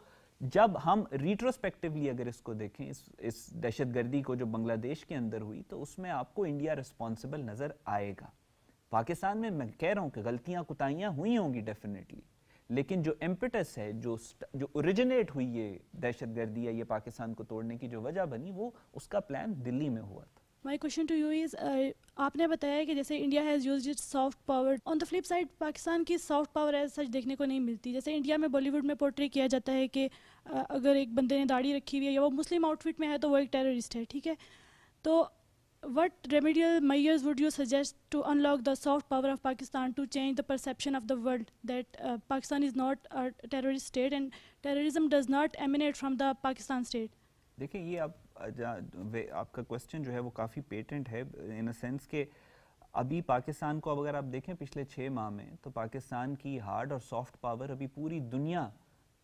جب ہم ریٹروسپیکٹیولی اگر اس کو دیکھیں, اس دہشت گردی کو جو بنگلہ دیش کے اندر ہوئی, تو اس میں آپ کو انڈیا رسپانسبل نظر آئے گا. پاکستان میں کہہ رہا ہوں کہ غلطیاں کوتاہیاں ہوئی ہوں گی ڈیفینیٹلی, لیکن جو امپیٹس ہے, جو اوریجنیٹ ہوئی یہ دہشت گردی یا یہ پاکستان کو توڑنے کی جو وجہ بنی, وہ اس کا پلان دلی میں ہوا تھا. My question to you is, آپ نے بتایا کہ جیسے India has used it soft power, on the flip side Pakistan کی سافٹ پاور ایز سچ دیکھنے کو نہیں ملتی. جیسے انڈیا میں بالی ووڈ میں پورٹری کیا جاتا ہے کہ اگر ایک بندے نے داڑھی رکھی ہوئی ہے یا وہ مسلم آؤٹ فٹ میں ہے تو وہ ایک ٹیررسٹ ہے, ٹھیک ہے. تو what remedial measures would you suggest to unlock the soft power of Pakistan to change the perception of the world that Pakistan is not a terrorist state and terrorism does not emanate from the Pakistan state? دیکھیں یہ آپ کا question جو ہے وہ کافی patent ہے ان a sense کہ ابھی پاکستان کو اگر آپ دیکھیں پچھلے 6 ماہ میں, تو پاکستان کی ہارڈ اور سافٹ پاور ابھی پوری دنیا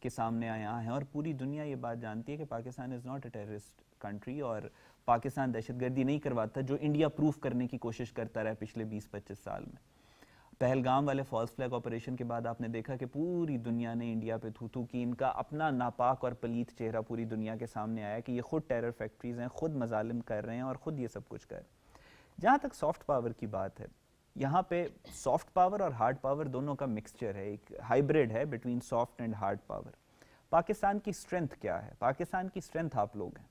کے سامنے آیا ہے, اور پوری دنیا یہ بات جانتی ہے کہ Pakistan is not a terrorist country, اور پاکستان دہشت گردی نہیں کرواتا, جو انڈیا پروف کرنے کی کوشش کرتا رہا پچھلے 20-25 سال میں. پہلگام والے فالس فلیگ آپریشن کے بعد آپ نے دیکھا کہ پوری دنیا نے انڈیا پہ تھو تھو کی, ان کا اپنا ناپاک اور پلیت چہرہ پوری دنیا کے سامنے آیا کہ یہ خود ٹیرر فیکٹریز ہیں, خود مظالم کر رہے ہیں اور خود یہ سب کچھ کر رہے ہیں. جہاں تک سافٹ پاور کی بات ہے, یہاں پہ سافٹ پاور اور ہارڈ پاور دونوں کا مکسچر ہے, ایک ہائیبریڈ ہے between soft and hard power. Pakistan کی اسٹرینتھ کیا ہے؟ پاکستان کی اسٹرینتھ آپ لوگ ہیں,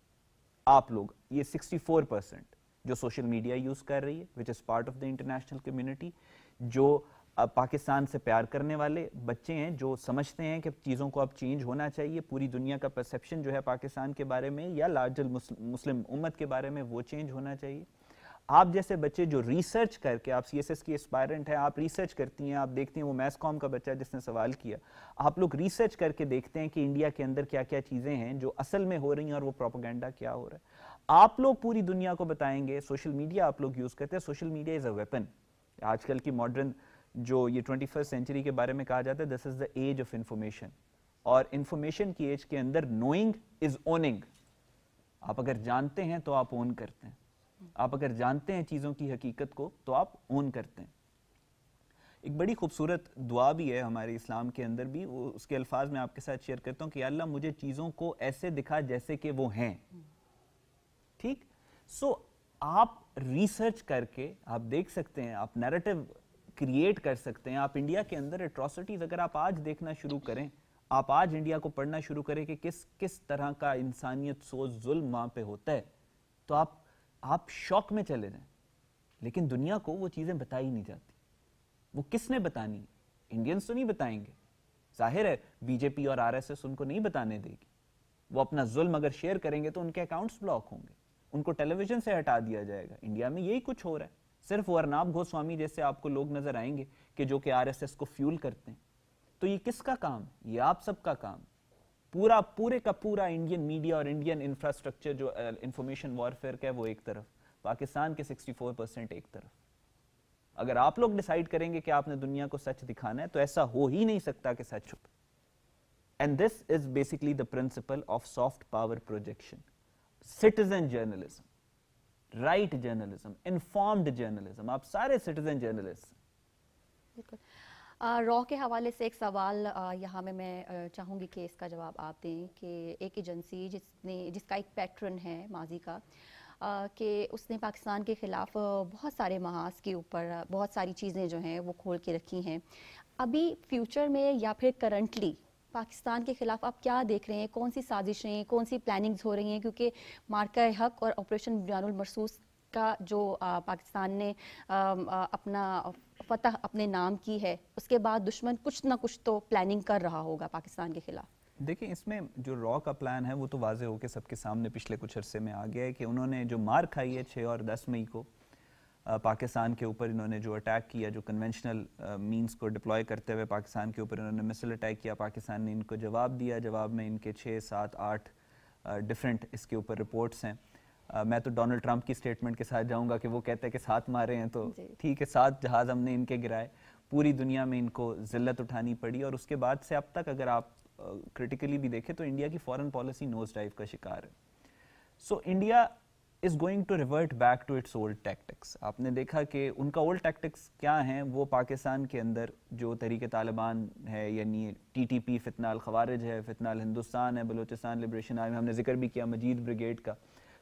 آپ لوگ یہ 64% جو سوشل میڈیا یوز کر رہی ہے which is part of the international community, جو پاکستان سے پیار کرنے والے بچے ہیں, جو سمجھتے ہیں کہ چیزوں کو اب چینج ہونا چاہیے, پوری دنیا کا پرسیپشن جو ہے پاکستان کے بارے میں یا لارجر مسلم امت کے بارے میں وہ چینج ہونا چاہیے. آپ جیسے بچے جو ریسرچ کر کے, آپ سی ایس ایس کی اسپائرنٹ ہیں, آپ ریسرچ کرتی ہیں, آپ دیکھتی ہیں, وہ میس کام کا بچہ جس نے سوال کیا, آپ لوگ ریسرچ کر کے دیکھتے ہیں کہ انڈیا کے اندر کیا کیا چیزیں ہیں جو اصل میں ہو رہی ہیں اور وہ پروپیگنڈا کیا ہو رہا ہے. آپ لوگ پوری دنیا کو بتائیں گے. سوشل میڈیا آپ لوگ یوز کرتے ہیں, social media is a weapon. آج کل کی ماڈرن جو یہ 21st سینچری کے بارے میں کہا جاتا ہے, دس از دا ایج آف انفارمیشن, اور انفارمیشن کی ایج کے اندر نوئنگ از اوننگ. آپ اگر جانتے ہیں تو آپ اون کرتے ہیں, آپ اگر جانتے ہیں چیزوں کی حقیقت کو تو آپ اون کرتے ہیں. ایک بڑی خوبصورت دعا بھی ہے ہمارے اسلام کے اندر بھی, اس کے الفاظ میں آپ کے ساتھ شیئر کرتا ہوں کہ اللہ مجھے چیزوں کو ایسے دکھا جیسے کہ وہ ہیں. ٹھیک, سو آپ ریسرچ کر کے آپ دیکھ سکتے ہیں, آپ نیریٹو کریٹ کر سکتے ہیں. آپ انڈیا کے اندر ایٹراسٹیز اگر آپ آج دیکھنا شروع کریں, آپ آج انڈیا کو پڑھنا شروع کریں کہ کس طرح کا انسانیت سوز ظلم وہاں پہ ہوتا ہے, تو آپ شوق میں چلے جائیں. لیکن دنیا کو وہ چیزیں بتائی نہیں جاتی. وہ کس نے بتانی ہے؟ انڈینز تو نہیں بتائیں گے, ظاہر ہے بی جے پی اور آر ایس ایس ان کو نہیں بتانے دے گی. وہ اپنا ظلم اگر شیئر کریں گے تو ان کے اکاؤنٹس بلاک ہوں گے, ان کو ٹیلی ویژن سے ہٹا دیا جائے گا. انڈیا میں یہی کچھ ہو رہا ہے. صرف ارناب گوسوامی جیسے آپ کو لوگ نظر آئیں گے کہ جو کہ آر ایس ایس کو فیول کرتے ہیں. تو یہ کس کا کام؟ یہ آپ سب کا کام. پورے کا پورا انڈین میڈیا اور انڈین انفراسٹرکچر جو انفارمیشن وارفیئر کا ہے وہ ایک طرف, پاکستان کے 64% ایک طرف. اگر آپ لوگ ڈیسائیڈ کریں گے کہ آپ نے دنیا کو سچ دکھانا ہے تو ایسا ہو ہی نہیں سکتا کہ سچ ہو. And this is basically the principle of soft power projection, citizen journalism. Right journalism, informed journalism, आप सारे सिटीजन जर्नलिस्ट। बिल्कुल। रॉ के हवाले से एक सवाल यहाँ में मैं चाहूँगी कि इसका जवाब आप दें कि एक एजेंसी जिसका एक पैटर्न है माजी का कि उसने पाकिस्तान के ख़िलाफ़ बहुत सारे महाज के ऊपर बहुत सारी चीज़ें जो हैं वो खोल के रखी हैं, अभी फ्यूचर में या फिर करंटली पाकिस्तान के ख़िलाफ़ आप क्या देख रहे हैं, कौन सी साजिशें, कौन सी प्लानिंग्स हो रही हैं? क्योंकि मार्का हक और ऑपरेशन बुनियानुल मरसूस का जो पाकिस्तान ने अपना फतह अपने नाम की है, उसके बाद दुश्मन कुछ ना कुछ तो प्लानिंग कर रहा होगा पाकिस्तान के खिलाफ। देखिए, इसमें जो रॉ का प्लान है वो तो वाज़े होकर सबके सामने पिछले कुछ अरसे में आ गया है कि उन्होंने जो मार खाई है 6 और 10 मई को पाकिस्तान के ऊपर, इन्होंने जो अटैक किया, जो कन्वेंशनल मींस को डिप्लॉय करते हुए पाकिस्तान के ऊपर इन्होंने मिसाइल अटैक किया, पाकिस्तान ने इनको जवाब दिया। जवाब में इनके 6, 7, 8 डिफरेंट इसके ऊपर रिपोर्ट्स हैं। मैं तो डोनाल्ड ट्रंप की स्टेटमेंट के साथ जाऊंगा कि वो कहते हैं कि 7 मारे हैं, तो ठीक है, 7 जहाज़ हमने इनके गिराए, पूरी दुनिया में इनको ज़िल्लत उठानी पड़ी। और उसके बाद से अब तक अगर आप क्रिटिकली भी देखें तो इंडिया की फॉरेन पॉलिसी नोज डाइव का शिकार है। So India is going to revert back to its old tactics. आपने देखा कि उनका ओल्ड टैक्टिक्स क्या हैं, वो पाकिस्तान के अंदर जो तरीके तालिबान है, यानी TTP, फितना अल खवारिज है, फितना अल हिंदुस्तान है, बलूचिस्तान लिबरेशन आर्मी, हमने जिक्र भी किया मजीद ब्रिगेड का,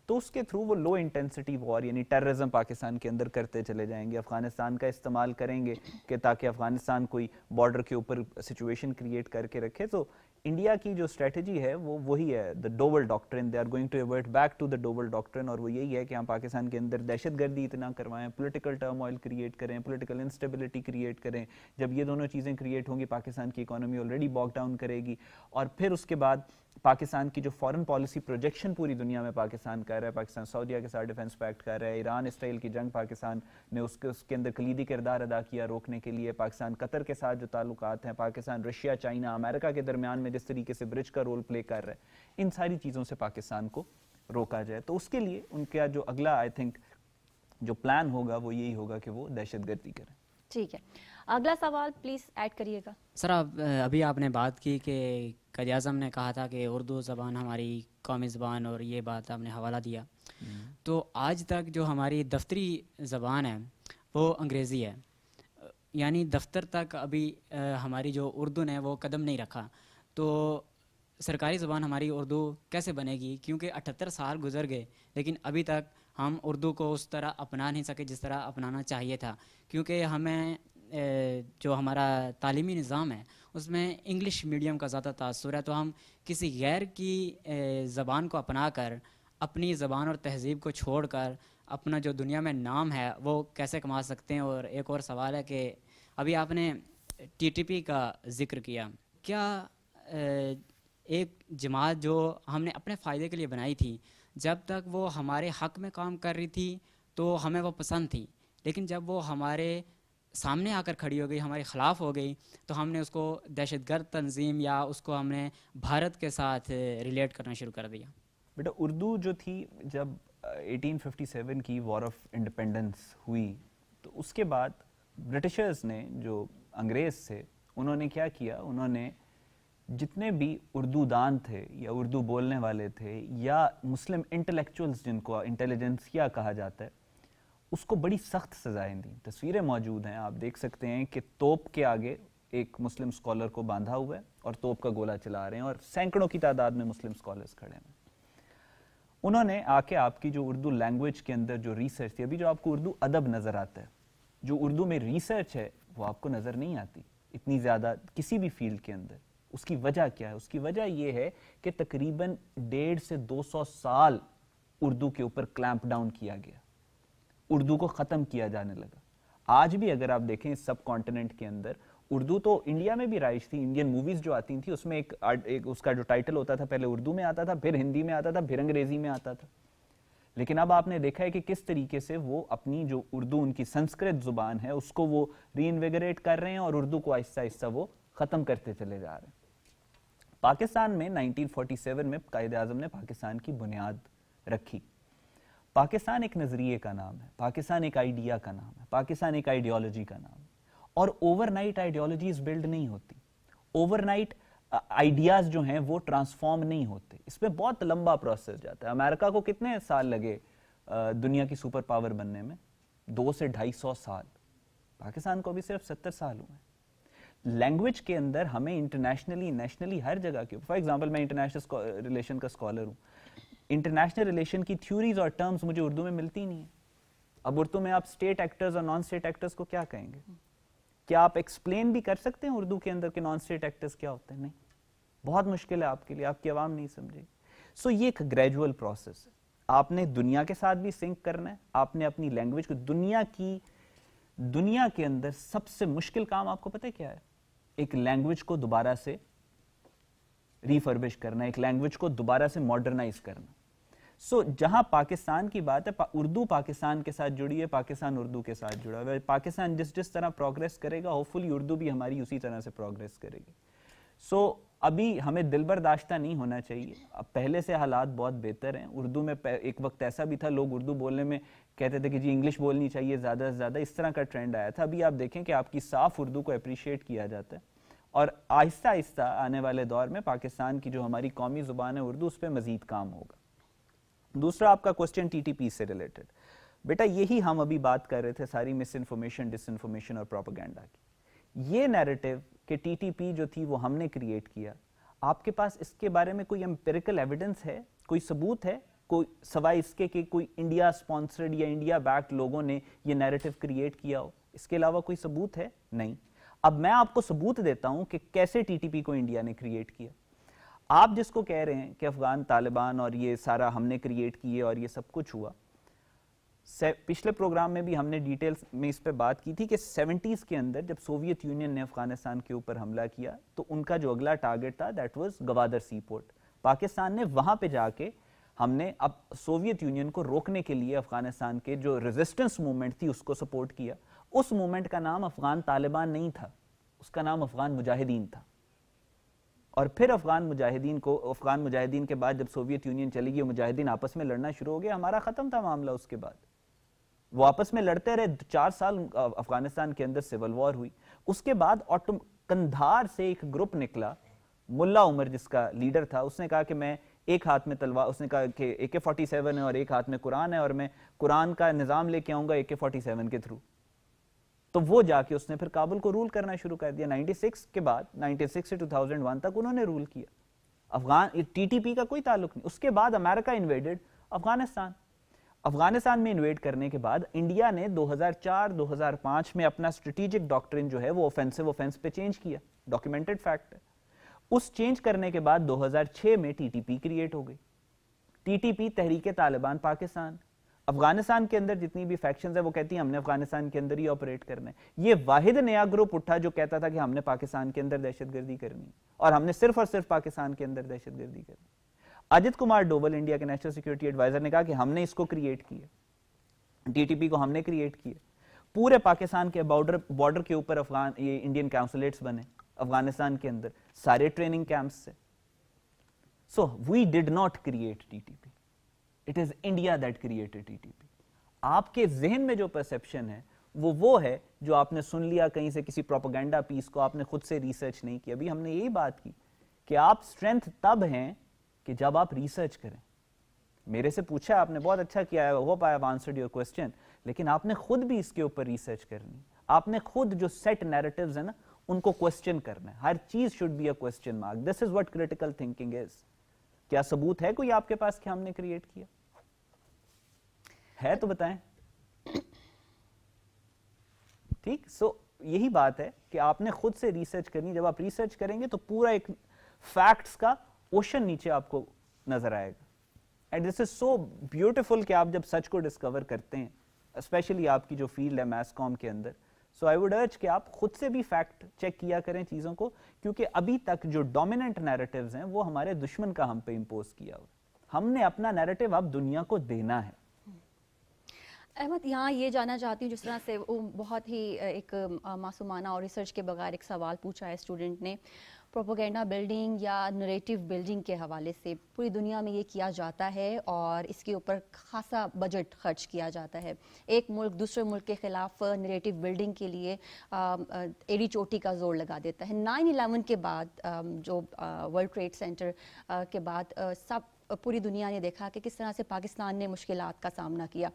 तो उसके थ्रू वो लो इंटेंसिटी वॉर यानी टेररिज्म पाकिस्तान के अंदर करते चले जाएंगे। अफगानिस्तान का इस्तेमाल करेंगे कि ताकि अफगानिस्तान कोई बॉर्डर के ऊपर सिचुएशन क्रिएट करके रखे। तो इंडिया की जो स्ट्रेटजी है वो वही है, the Doval doctrine. They are going to revert back to the Doval doctrine, और वो यही है कि हम पाकिस्तान के अंदर दहशतगर्दी इतना करवाएं, पॉलिटिकल टर्मोइल क्रिएट करें, पॉलिटिकल इंस्टेबिलिटी क्रिएट करें। जब ये दोनों चीज़ें क्रिएट होंगी, पाकिस्तान की इकोनॉमी ऑलरेडी बॉक डाउन करेगी, और फिर उसके बाद पाकिस्तान की जो फॉरेन पॉलिसी प्रोजेक्शन पूरी दुनिया में पाकिस्तान कर रहा है, पाकिस्तान सऊदीया के साथ डिफेंस पैक्ट कर रहा है, ईरान इसराइल की जंग पाकिस्तान ने उसके अंदर कलीदी किरदार अदा किया रोकने के लिए, पाकिस्तान कतर के साथ जो ताल्लुकात हैं, पाकिस्तान रशिया, चाइना, अमेरिका के दरमियान में जिस तरीके से ब्रिज का रोल प्ले कर रहा है, इन सारी चीज़ों से पाकिस्तान को रोका जाए। तो उसके लिए उनका जो अगला आई थिंक जो प्लान होगा वो यही होगा कि वो दहशतगर्दी करें। ठीक है, अगला सवाल प्लीज़ ऐड करिएगा। सर, अभी आपने बात की कि क़ायद-ए-आज़म ने कहा था कि उर्दू ज़बान हमारी कौमी ज़बान, और ये बात आपने हवाला दिया। तो आज तक जो हमारी दफ्तरी ज़बान है वो अंग्रेज़ी है, यानी दफ्तर तक अभी हमारी जो उर्दू ने वो कदम नहीं रखा। तो सरकारी ज़बान हमारी उर्दू कैसे बनेगी? क्योंकि 78 साल गुजर गए लेकिन अभी तक हम उर्दू को उस तरह अपना नहीं सके जिस तरह अपनाना चाहिए था, क्योंकि हमें जो हमारा तालीमी निज़ाम है उसमें इंग्लिश मीडियम का ज़्यादा तासुर है। तो हम किसी गैर की ज़बान को अपना कर अपनी ज़बान और तहज़ीब को छोड़ कर अपना जो दुनिया में नाम है वो कैसे कमा सकते हैं? और एक और सवाल है कि अभी आपने TTP का ज़िक्र किया, क्या एक जमात जो हमने अपने फ़ायदे के लिए बनाई थी, जब तक वो हमारे हक़ में काम कर रही थी तो हमें वो पसंद थी, लेकिन जब वो हमारे सामने आकर खड़ी हो गई, हमारे ख़िलाफ़ हो गई, तो हमने उसको दहशतगर्द तंजीम या उसको हमने भारत के साथ रिलेट करना शुरू कर दिया? बेटा, उर्दू जो थी जब 1857 की वॉर ऑफ इंडिपेंडेंस हुई तो उसके बाद ब्रिटिशर्स ने, जो अंग्रेज़ थे, उन्होंने क्या किया, उन्होंने जितने भी उर्दू दान थे या उर्दू बोलने वाले थे या मुस्लिम इंटेलेक्चुअल्स जिनको इंटेलिजेंसिया कहा जाता है, उसको बड़ी सख्त सजाएं दी। तस्वीरें मौजूद हैं, आप देख सकते हैं कि तोप के आगे एक मुस्लिम स्कॉलर को बांधा हुआ है और तोप का गोला चला रहे हैं और सैकड़ों की तादाद में मुस्लिम स्कॉलर्स खड़े हैं। उन्होंने आके आपकी जो उर्दू लैंग्वेज के अंदर जो रिसर्च थी, अभी जो आपको उर्दू अदब नज़र आता है, जो उर्दू में रिसर्च है वो आपको नज़र नहीं आती इतनी ज़्यादा किसी भी फील्ड के अंदर। उसकी वजह क्या है? उसकी वजह ये है कि तकरीबन 150 से 200 साल उर्दू के ऊपर क्लैंप डाउन किया गया, उर्दू को ख़त्म किया जाने लगा। आज भी अगर आप देखें इस सब कॉन्टिनेंट के अंदर, उर्दू तो इंडिया में भी राइज थी। इंडियन मूवीज़ जो आती थी उसमें एक उसका जो टाइटल होता था, पहले उर्दू में आता था, फिर हिंदी में आता था, फिर अंग्रेज़ी में आता था। लेकिन अब आपने देखा है कि किस तरीके से वो अपनी जो उर्दू उनकी संस्कृत ज़ुबान है उसको वो रीइन्विगोरेट कर रहे हैं और उर्दू को आहिस्ता आहिस्ता वो ख़त्म करते चले जा रहे हैं। पाकिस्तान में 1947 में क़ायद-ए-आज़म ने पाकिस्तान की बुनियाद रखी। पाकिस्तान एक नज़रिए का नाम है, पाकिस्तान एक आइडिया का नाम है, पाकिस्तान एक आइडियोलॉजी का नाम है। और ओवरनाइट आइडियोलॉजीज बिल्ड नहीं होती, ओवरनाइट आइडियाज़ जो हैं वो ट्रांसफॉर्म नहीं होते, इसमें बहुत लंबा प्रोसेस जाता है। अमेरिका को कितने साल लगे दुनिया की सुपर पावर बनने में 2 से 250 साल, पाकिस्तान को भी सिर्फ 70 साल हुए हैं। लैंग्वेज के अंदर हमें इंटरनेशनली नेशनली हर जगह के, फॉर एग्जांपल मैं इंटरनेशनल रिलेशन का स्कॉलर हूँ, इंटरनेशनल रिलेशन की थ्योरीज और टर्म्स मुझे उर्दू में मिलती नहीं है। अब उर्दू में आप स्टेट एक्टर्स और नॉन स्टेट एक्टर्स को क्या कहेंगे? क्या आप एक्सप्लेन भी कर सकते हैं उर्दू के अंदर के नॉन स्टेट एक्टर्स क्या होते हैं? नहीं, बहुत मुश्किल है आपके लिए, आपकी आवाम नहीं समझेगी। सो ये एक ग्रेजुअल प्रोसेस है। आपने दुनिया के साथ भी सिंक करना है, आपने अपनी लैंग्वेज को दुनिया के अंदर सबसे मुश्किल काम आपको पता है क्या है? एक लैंग्वेज को दोबारा से रिफर्बिश करना, एक लैंग्वेज को दोबारा से मॉडर्नाइज करना। सो जहां पाकिस्तान की बात है, उर्दू पाकिस्तान के साथ जुड़ी है, पाकिस्तान उर्दू के साथ जुड़ा है। पाकिस्तान जिस तरह प्रोग्रेस करेगा, होपफुली उर्दू भी हमारी उसी तरह से प्रोग्रेस करेगी। सो अभी हमें दिल बर्दाश्ता नहीं होना चाहिए। अब पहले से हालात बहुत बेहतर हैं। उर्दू में एक वक्त ऐसा भी था, लोग उर्दू बोलने में कहते थे कि जी इंग्लिश बोलनी चाहिए ज़्यादा से ज़्यादा, इस तरह का ट्रेंड आया था। अभी आप देखें कि आपकी साफ उर्दू को अप्रिशिएट किया जाता है, और आहिस्ता आहिस्ता आने वाले दौर में पाकिस्तान की जो हमारी कौमी ज़ुबान है उर्दू, उस पर मज़ीद काम होगा। दूसरा आपका क्वेश्चन TTP से रिलेटेड, बेटा यही हम अभी बात कर रहे थे, सारी मिस इन्फॉर्मेशन, डिसइन्फॉर्मेशन और प्रोपेगेंडा की। ये नैरेटिव कि TTP जो थी वो हमने क्रिएट किया, आपके पास इसके बारे में कोई एम्पिरिकल एविडेंस है, कोई सबूत है, कोई सवाए इसके कि कोई इंडिया स्पॉन्सर्ड या इंडिया बैक्ड लोगों ने ये नैरेटिव क्रिएट किया हो? इसके अलावा कोई सबूत है? नहीं। अब मैं आपको सबूत देता हूं कि कैसे TTP को इंडिया ने क्रिएट किया। आप जिसको कह रहे हैं कि अफगान तालिबान और ये सारा हमने क्रिएट किए और ये सब कुछ हुआ, पिछले प्रोग्राम में भी हमने डिटेल्स में इस पे बात की थी कि 70s के अंदर जब सोवियत यूनियन ने अफगानिस्तान के ऊपर हमला किया, तो उनका जो अगला टारगेट था that was Gwadar sea port. Pakistan ने वहां पे जाके, हमने अब सोवियत यूनियन को रोकने के लिए अफगानिस्तान के जो रेजिस्टेंस मूवमेंट थी उसको सपोर्ट किया। उस मूवमेंट का नाम अफगान तालिबान नहीं था, उसका नाम अफगान मुजाहिदीन था। और फिर अफगान मुजाहिदीन के बाद जब सोवियत यूनियन चली गई, मुजाहिदीन आपस में लड़ना शुरू हो गया, हमारा खत्म था मामला। उसके बाद वो आपस में लड़ते रहे, 4 साल अफगानिस्तान के अंदर सिविल वॉर हुई। उसके बाद कंधार से एक ग्रुप निकला, मुल्ला उमर जिसका लीडर था, उसने कहा कि मैं एक हाथ में तलवार, उसने कहा कि AK-47 है और एक हाथ में कुरान है और मैं कुरान का निज़ाम लेके आऊंगा AK-47 के थ्रू। तो वो जाके उसने फिर काबुल को रूल करना शुरू कर दिया। 96 के बाद, 96 से 2001 तक उन्होंने रूल किया। अफगान TTP का कोई ताल्लुक नहीं। उसके बाद अमेरिका इन्वेडेड अफगानिस्तान। अफगानिस्तान में इन्वेड करने के बाद इंडिया ने 2004-2005 में अपना स्ट्रेटेजिक डॉक्ट्रिन जो है वो ऑफेंसिव ऑफेंस पे चेंज किया, डॉक्यूमेंटेड फैक्ट है। उस चेंज करने के बाद 2006 में TTP क्रिएट हो गई। TTP तहरीक तालिबान पाकिस्तान। अफगानिस्तान के अंदर जितनी भी फैक्शंस है वो कहती हैं हमने अफगानिस्तान के अंदर ही ऑपरेट करना है। ये वाहिद नया ग्रुप उठा जो कहता था कि हमने पाकिस्तान के अंदर दहशतगर्दी करनी है और हमने सिर्फ और सिर्फ पाकिस्तान के अंदर दहशतगर्दी करनी। अजित कुमार डोवल, इंडिया के नेशनल सिक्योरिटी एडवाइजर, ने कहा कि हमने इसको क्रिएट किया, TTP को हमने क्रिएट किया। पूरे पाकिस्तान के बॉर्डर के ऊपर ये इंडियन काउंसुलेट्स बने अफगानिस्तान के अंदर, सारे ट्रेनिंग कैंप्स से। So we did not create TTP, it is India that created TTP। आपके जहन में जो परसेप्शन है वो है जो आपने सुन लिया कहीं से, किसी प्रोपेगेंडा पीस को, आपने खुद से रिसर्च नहीं की। अभी हमने यही बात की कि आप स्ट्रेंथ तब हैं कि जब आप रिसर्च करें। मेरे से पूछा आपने, बहुत अच्छा किया है, hope I have answered your question, लेकिन आपने खुद भी इसके ऊपर रिसर्च करनी। आपने खुद जो सेट नैरेटिव्स है ना उनको क्वेश्चन करना है। हर चीज should be a question mark. This is what critical thinking is. क्या सबूत है कोई आपके पास कि हमने क्रिएट किया है? तो बताएं। ठीक, सो यही बात है कि आपने खुद से रिसर्च करनी। जब आप रिसर्च करेंगे तो पूरा एक फैक्ट्स का ओशन नीचे आपको नजर आएगा। And this is so beautiful कि आप जब सच को डिस्कवर करते हैं, स्पेशली आपकी जो फील्ड है मैस कॉम के अंदर, सो आई वुड अर्ज कि आप खुद से भी फैक्ट चेक किया करें चीजों को, क्योंकि अभी तक जो डोमिनेंट नैरेटिव्स हैं वो हमारे दुश्मन का हम पे इंपोज किया हुआ। हमने अपना नैरेटिव अब दुनिया को देना है। अहमद, यहाँ ये जानना चाहती हूँ, जिस तरह से वो बहुत ही एक मासूमाना और रिसर्च के बगैर एक सवाल पूछा है स्टूडेंट ने, प्रोपेगेंडा बिल्डिंग या नरेटिव बिल्डिंग के हवाले से पूरी दुनिया में ये किया जाता है और इसके ऊपर खासा बजट खर्च किया जाता है। एक मुल्क दूसरे मुल्क के ख़िलाफ़ नरेटिव बिल्डिंग के लिए एड़ी चोटी का जोर लगा देता है। 9/11 के बाद जो वर्ल्ड ट्रेड सेंटर के बाद सब पूरी दुनिया ने देखा कि किस तरह से पाकिस्तान ने मुश्किलात का सामना किया,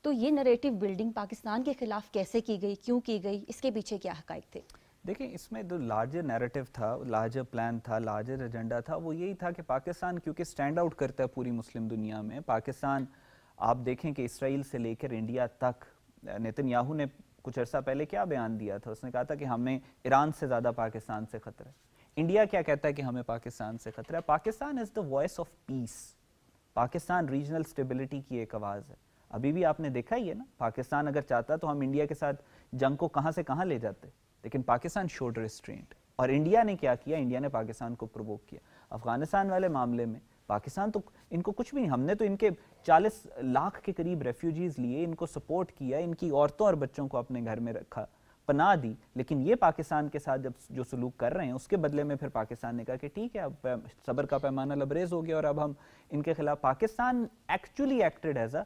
तो ये नरेटिव बिल्डिंग पाकिस्तान के खिलाफ कैसे की गई, क्यों की गई, इसके पीछे क्या हक़ाइक़ थे? देखिए, इसमें जो लार्जर नैरेटिव था, लार्जर प्लान था, लार्जर एजेंडा था, वो यही था कि पाकिस्तान क्योंकि स्टैंड आउट करता है पूरी मुस्लिम दुनिया में, पाकिस्तान आप देखें कि इसराइल से लेकर इंडिया तक, नेतन्याहू ने कुछ अर्सा पहले क्या बयान दिया था, उसने कहा था कि हमें ईरान से ज़्यादा पाकिस्तान से ख़तरा है। इंडिया क्या कहता है कि हमें पाकिस्तान से ख़तरा है। Pakistan is the voice of peace, Pakistan regional stability की एक आवाज़ है। अभी भी आपने देखा ही है ना, पाकिस्तान अगर चाहता तो हम इंडिया के साथ जंग को कहाँ से कहाँ ले जाते, लेकिन पाकिस्तान शोड रिस्ट्रेंट। और इंडिया ने क्या किया, इंडिया ने पाकिस्तान को प्रोवोक किया। अफगानिस्तान वाले मामले में पाकिस्तान तो इनको कुछ भी नहीं, हमने तो इनके 40 लाख के करीब रेफ्यूजीज लिए, इनको सपोर्ट किया, इनकी औरतों और बच्चों को अपने घर में रखा, पनाह दी, लेकिन ये पाकिस्तान के साथ जब जो सलूक कर रहे हैं उसके बदले में फिर पाकिस्तान ने कहा कि ठीक है, अब सब्र का पैमाना लबरेज हो गया और अब हम इनके खिलाफ। Pakistan actually acted as a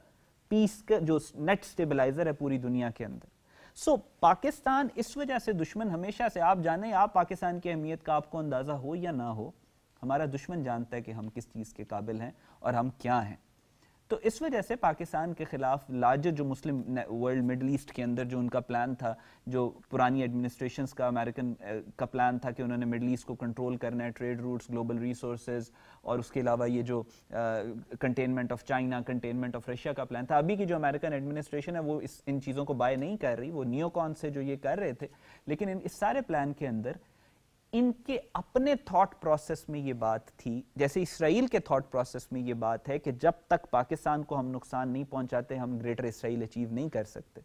piece का जो नेट स्टेबलाइजर है पूरी दुनिया के अंदर। सो पाकिस्तान इस वजह से दुश्मन हमेशा से, आप जाने, आप पाकिस्तान की अहमियत का आपको अंदाजा हो या ना हो, हमारा दुश्मन जानता है कि हम किस चीज़ के काबिल हैं और हम क्या हैं। तो इस वजह से पाकिस्तान के खिलाफ लार्जर जो मुस्लिम वर्ल्ड, मिडल ईस्ट के अंदर जो उनका प्लान था, जो पुरानी एडमिनिस्ट्रेशंस का, अमेरिकन का प्लान था कि उन्होंने मिडल ईस्ट को कंट्रोल करना है, ट्रेड रूट्स, ग्लोबल रिसोर्सेज, और उसके अलावा ये जो containment of China, containment of Russia का प्लान था। अभी की जो अमेरिकन एडमिनिस्ट्रेशन है वो इन चीज़ों को बाय नहीं कर रही, वो नियोकॉन से जो ये कर रहे थे, लेकिन इस सारे प्लान के अंदर इनके अपने थॉट प्रोसेस में ये बात थी, जैसे इसराइल के थॉट प्रोसेस में ये बात है कि जब तक पाकिस्तान को हम नुकसान नहीं पहुंचाते हम ग्रेटर इसराइल अचीव नहीं कर सकते।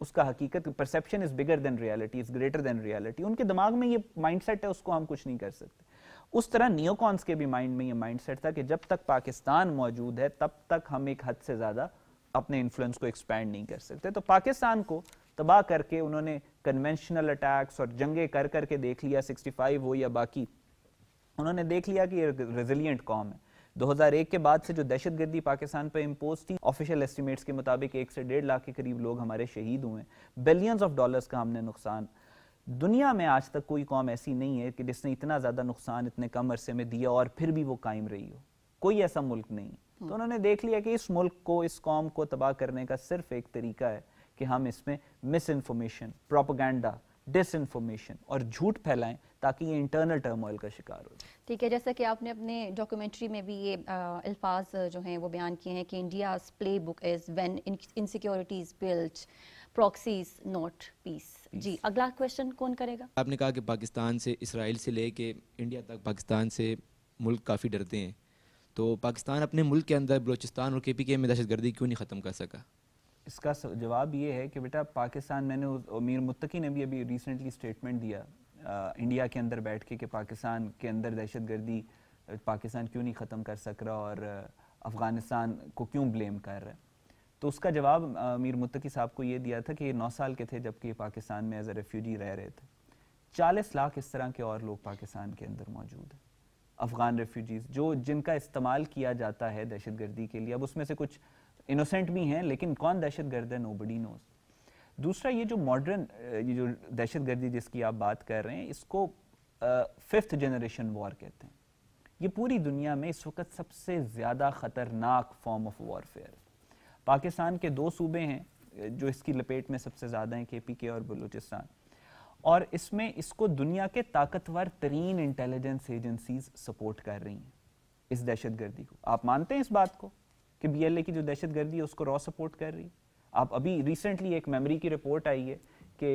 उसका हकीकत, perception is bigger than reality, is greater than reality. उनके दिमाग में ये माइंडसेट है, उसको हम कुछ नहीं कर सकते। उस तरह नियोकॉन्स के भी माइंड में ये माइंडसेट था कि जब तक पाकिस्तान मौजूद है तब तक हम एक हद से ज़्यादा अपने इन्फ्लुएंस को एक्सपैंड नहीं कर सकते। तो पाकिस्तान को तबाह करके उन्होंने कन्वेंशनल अटैक्स और जंगे कर करके देख लिया, 65 हो या बाकी, उन्होंने देख लिया कि ये रेजिलिएंट कौम है। 2001 के बाद से जो दहशतगर्दी पाकिस्तान पर इम्पोज थी, ऑफिशियल एस्टिमेट्स के मुताबिक 1 से 1.5 लाख के करीब लोग हमारे शहीद हुए, बिलियंस ऑफ डॉलर्स का हमने नुकसान। दुनिया में आज तक कोई कौम ऐसी नहीं है कि जिसने इतना ज़्यादा नुकसान इतने कम अरसे में दिया और फिर भी वो कायम रही हो, कोई ऐसा मुल्क नहीं। तो उन्होंने देख लिया कि इस मुल्क को, इस कौम को तबाह करने का सिर्फ एक तरीका है कि हम इसमें मिस इन्फॉर्मेशन, प्रोपेगेंडा, डिसइन्फॉर्मेशन और झूठ फैलाएं ताकि ये इंटरनल टर्मोइल का शिकार हो। ठीक है, जैसा कि आपने अपने डॉक्यूमेंट्री में भी ये अल्फाज जो हैं वो बयान किए हैं कि India's playbook is when insecurities built proxies not peace. जी, अगला क्वेश्चन कौन करेगा? आपने कहा कि पाकिस्तान से, इसराइल से लेके इंडिया तक पाकिस्तान से मुल्क काफ़ी डरते हैं, तो पाकिस्तान अपने मुल्क के अंदर बलूचिस्तान और KPK में दहशतगर्दी क्यों नहीं ख़त्म कर सका? इसका जवाब ये है कि बेटा पाकिस्तान, मैंने मीर मुत्तकी ने भी अभी रिसेंटली स्टेटमेंट दिया इंडिया के अंदर बैठ के कि पाकिस्तान के अंदर दहशतगर्दी पाकिस्तान क्यों नहीं ख़त्म कर सक रहा और अफ़गानिस्तान को क्यों ब्लेम कर रहा है। तो उसका जवाब मीर मुत्तकी साहब को ये दिया था कि ये 9 साल के थे जबकि पाकिस्तान में एज ए रेफ्यूजी रह रहे थे। 40 लाख इस तरह के और लोग पाकिस्तान के अंदर मौजूद हैं, अफ़गान रेफ्यूजीज़, जो जिनका इस्तेमाल किया जाता है दहशतगर्दी के लिए। अब उसमें से कुछ इनोसेंट भी हैं, लेकिन कौन दहशतगर्द है नोबडी नोज। दूसरा, ये जो मॉडर्न, ये जो दहशतगर्दी जिसकी आप बात कर रहे हैं, इसको 5th जनरेशन वॉर कहते हैं। ये पूरी दुनिया में इस वक्त सबसे ज़्यादा ख़तरनाक फॉर्म ऑफ वॉरफेयर। पाकिस्तान के 2 सूबे हैं जो इसकी लपेट में सबसे ज़्यादा हैं, KPK और बलूचिस्तान, और इसमें इसको दुनिया के ताकतवर तरीन इंटेलिजेंस एजेंसीज सपोर्ट कर रही हैं इस दहशतगर्दी को। आप मानते हैं इस बात को कि BLA की जो दहशतगर्दी है उसको रॉ सपोर्ट कर रही है? आप अभी रिसेंटली एक मेमोरी की रिपोर्ट आई है कि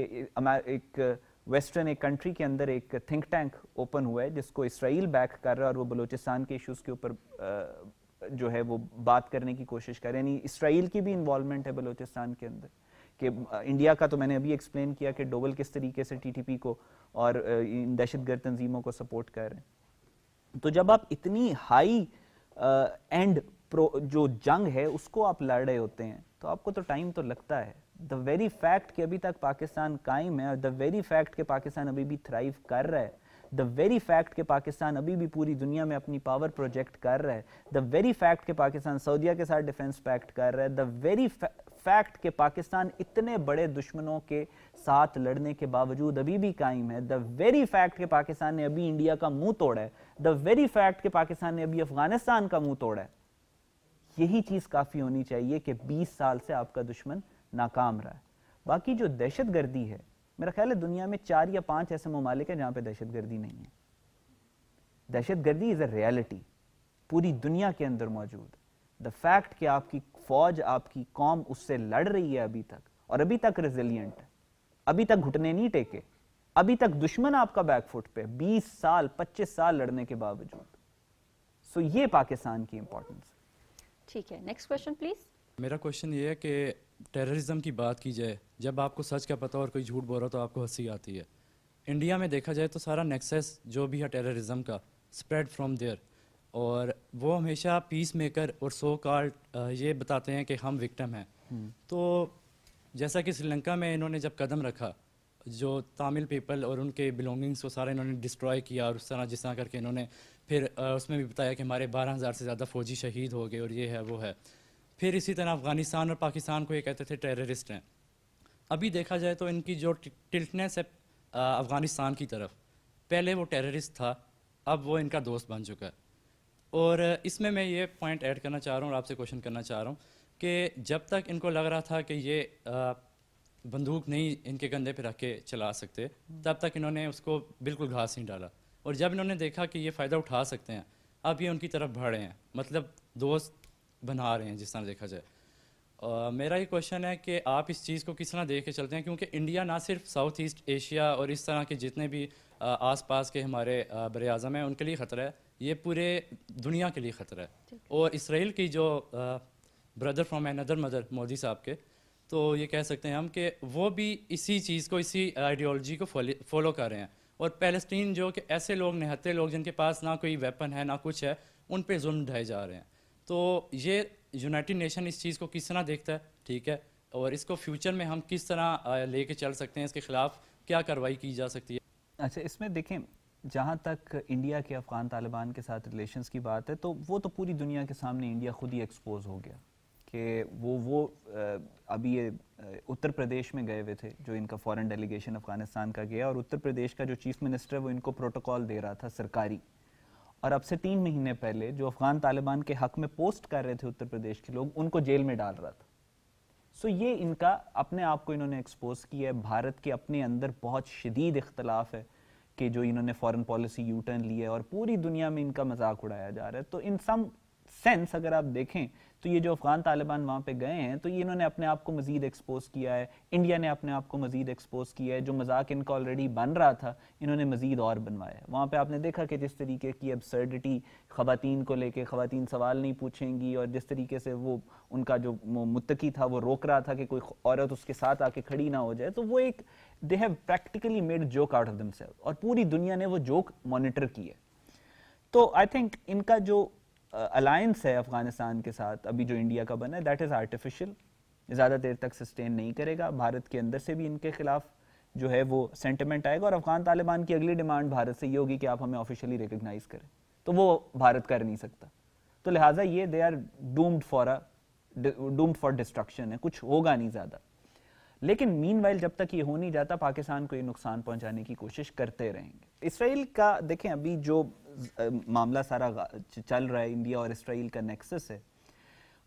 एक वेस्टर्न एक कंट्री के अंदर एक थिंक टैंक ओपन हुआ है जिसको इसराइल बैक कर रहा है और वो बलूचिस्तान के इश्यूज़ के ऊपर जो है वो बात करने की कोशिश कर रहे हैं। यानी इसराइल की भी इन्वॉल्वमेंट है बलूचिस्तान के अंदर। कि इंडिया का तो मैंने अभी एक्सप्लेन किया कि डोवल किस तरीके से TTP को और इन दहशतगर्द तंजीमों को सपोर्ट कर रहे हैं। तो जब आप इतनी हाई एंड जो जंग है उसको आप लड़ रहे होते हैं तो आपको तो टाइम तो लगता है। द वेरी फैक्ट कि अभी तक पाकिस्तान कायम है और द वेरी फैक्ट कि पाकिस्तान अभी भी थ्राइव कर रहा है, द वेरी फैक्ट कि पाकिस्तान अभी भी पूरी दुनिया में अपनी पावर प्रोजेक्ट कर रहा है, द वेरी फैक्ट कि पाकिस्तान सऊदीया के साथ डिफेंस पैक्ट कर रहा है, द वेरी फैक्ट कि पाकिस्तान इतने बड़े दुश्मनों के साथ लड़ने के बावजूद अभी भी कायम है, द वेरी फैक्ट कि पाकिस्तान ने अभी इंडिया का मुंह तोड़ा है, द वेरी फैक्ट कि पाकिस्तान ने अभी अफगानिस्तान का मुंह तोड़ा है, یہی چیز کافی ہونی چاہیے کہ 20 سال سے آپ کا دشمن ناکام رہا ہے. باقی جو دہشت گردی ہے, میرا خیال ہے دنیا میں 4 یا 5 ایسے ممالک ہیں جہاں پہ دہشت گردی نہیں ہے. دہشت گردی از اے ریالٹی, پوری دنیا کے اندر موجود. دا فیکٹ کہ آپ کی فوج, آپ کی قوم اس سے لڑ رہی ہے ابھی تک, اور ابھی تک ریزیلینٹ ہے, ابھی تک گھٹنے نہیں ٹیکے, ابھی تک دشمن آپ کا بیک فٹ پہ 20 سال 25 سال لڑنے کے باوجود. سو یہ پاکستان کی امپورٹنس. ٹھیک ہے, نیکسٹ کوشچن پلیز. میرا کوشچن یہ ہے کہ ٹیررزم کی بات کی جائے, جب آپ کو سچ کا پتہ اور کوئی جھوٹ بول رہا تو آپ کو ہنسی آتی ہے. انڈیا میں دیکھا جائے تو سارا نیکسس جو بھی ہے ٹیررزم کا اسپریڈ فرام دیئر, اور وہ ہمیشہ پیس میکر اور سو کالڈ یہ بتاتے ہیں کہ ہم وکٹم ہیں. تو جیسا کہ سری لنکا میں انہوں نے جب قدم رکھا, جو تامل پیپل اور ان کے بلونگنگس کو سارا انہوں نے ڈسٹروائے کیا, اور اس طرح جس طرح کر کے انہوں نے پھر اس میں بھی بتایا کہ ہمارے 12,000 سے زیادہ فوجی شہید ہو گئے اور یہ ہے وہ ہے. پھر اسی طرح افغانستان اور پاکستان کو یہ کہتے تھے ٹیررسٹ ہیں. ابھی دیکھا جائے تو ان کی جو ٹلٹنس ہے افغانستان کی طرف, پہلے وہ ٹیررسٹ تھا, اب وہ ان کا دوست بن چکا ہے. اور اس میں یہ پوائنٹ ایڈ کرنا چاہ رہا ہوں اور آپ سے کوشچن کرنا چاہ رہا ہوں کہ جب تک ان کو لگ رہا تھا کہ یہ بندوق نہیں ان کے کندھے پہ رکھ کے چلا سکتے, تب تک انہوں نے اس کو بالکل گھاس نہیں ڈالا. اور جب انہوں نے دیکھا کہ یہ فائدہ اٹھا سکتے ہیں, اب یہ ان کی طرف بڑھ رہے ہیں, مطلب دوست بنا رہے ہیں جس طرح دیکھا جائے. میرا یہ کوشچن ہے کہ آپ اس چیز کو کس طرح دیکھ کے چلتے ہیں, کیونکہ انڈیا نہ صرف ساؤتھ ایسٹ ایشیا اور اس طرح کے جتنے بھی آس پاس کے ہمارے بر اعظم ہیں ان کے لیے خطرہ ہے, یہ پورے دنیا کے لیے خطرہ ہے. اور اسرائیل کی جو brother from another mother Modi صاحب کے, تو یہ کہہ سکتے ہیں ہم کہ وہ بھی اسی چیز کو, اسی آئیڈیالوجی کو فالو کر رہے ہیں. اور پیلسٹین جو کہ ایسے لوگ نہتے لوگ جن کے پاس نہ کوئی ویپن ہے نہ کچھ ہے, ان پہ ظلم ڈھائے جا رہے ہیں. تو یہ یونائٹڈ نیشن اس چیز کو کس طرح دیکھتا ہے, ٹھیک ہے, اور اس کو فیوچر میں ہم کس طرح لے کے چل سکتے ہیں, اس کے خلاف کیا کارروائی کی جا سکتی ہے؟ اچھا, اس میں دیکھیں جہاں تک انڈیا کے افغان طالبان کے ساتھ ریلیشنز کی بات ہے, تو وہ تو پوری دنیا کے سامنے انڈیا خود ہی ایکسپوز ہو گیا کہ وہ ابھی یہ اتر پردیش میں گئے ہوئے تھے, جو ان کا فورن ڈیلیگیشن افغانستان کا گیا, اور اتر پردیش کا جو چیف منسٹر ہے وہ ان کو پروٹوکول دے رہا تھا سرکاری. اور اب سے 3 مہینے پہلے جو افغان طالبان کے حق میں پوسٹ کر رہے تھے اتر پردیش کے لوگ, ان کو جیل میں ڈال رہا تھا. سو یہ ان کا اپنے آپ کو انہوں نے ایکسپوز کیا ہے. بھارت کے اپنے اندر بہت شدید اختلاف ہے کہ جو انہوں نے فورن پالیسی یو ٹرن لی ہے, اور پوری دنیا میں ان کا مذاق اڑایا جا رہا ہے. تو ان سم سینس اگر آپ دیکھیں تو یہ جو افغان طالبان وہاں پہ گئے ہیں, تو یہ انہوں نے اپنے آپ کو مزید ایکسپوز کیا ہے. انڈیا نے اپنے آپ کو مزید ایکسپوز کیا ہے. جو مذاق ان کا آلریڈی بن رہا تھا, انہوں نے مزید اور بنوایا ہے. وہاں پہ آپ نے دیکھا کہ جس طریقے کی ابسرڈٹی خواتین کو لے کے, خواتین سوال نہیں پوچھیں گی, اور جس طریقے سے وہ ان کا جو متقی تھا وہ روک رہا تھا کہ کوئی عورت اس کے ساتھ آ کے کھڑی نہ ہو جائے, تو وہ ایک they have practically made joke out of them self, اور پوری دنیا نے وہ جوک مانیٹر کی ہے. تو آئی تھنک ان کا جو الائنس ہے افغانستان کے ساتھ ابھی جو انڈیا کا بنا ہے, دیٹ از آرٹیفیشل, زیادہ دیر تک سسٹین نہیں کرے گا. بھارت کے اندر سے بھی ان کے خلاف جو ہے وہ سینٹیمنٹ آئے گا, اور افغان طالبان کی اگلی ڈیمانڈ بھارت سے یہ ہوگی کہ آپ ہمیں آفیشلی ریکگنائز کریں, تو وہ بھارت کر نہیں سکتا. تو لہٰذا یہ they are doomed for destruction ہے, کچھ ہوگا نہیں زیادہ. لیکن مین وائل جب تک یہ ہو نہیں جاتا, پاکستان کو یہ نقصان پہنچانے کی کوشش کرتے رہیں گے. اسرائیل کا دیکھیں ابھی جو معاملہ سارا چل رہا ہے, انڈیا اور اسرائیل کا نیکسس ہے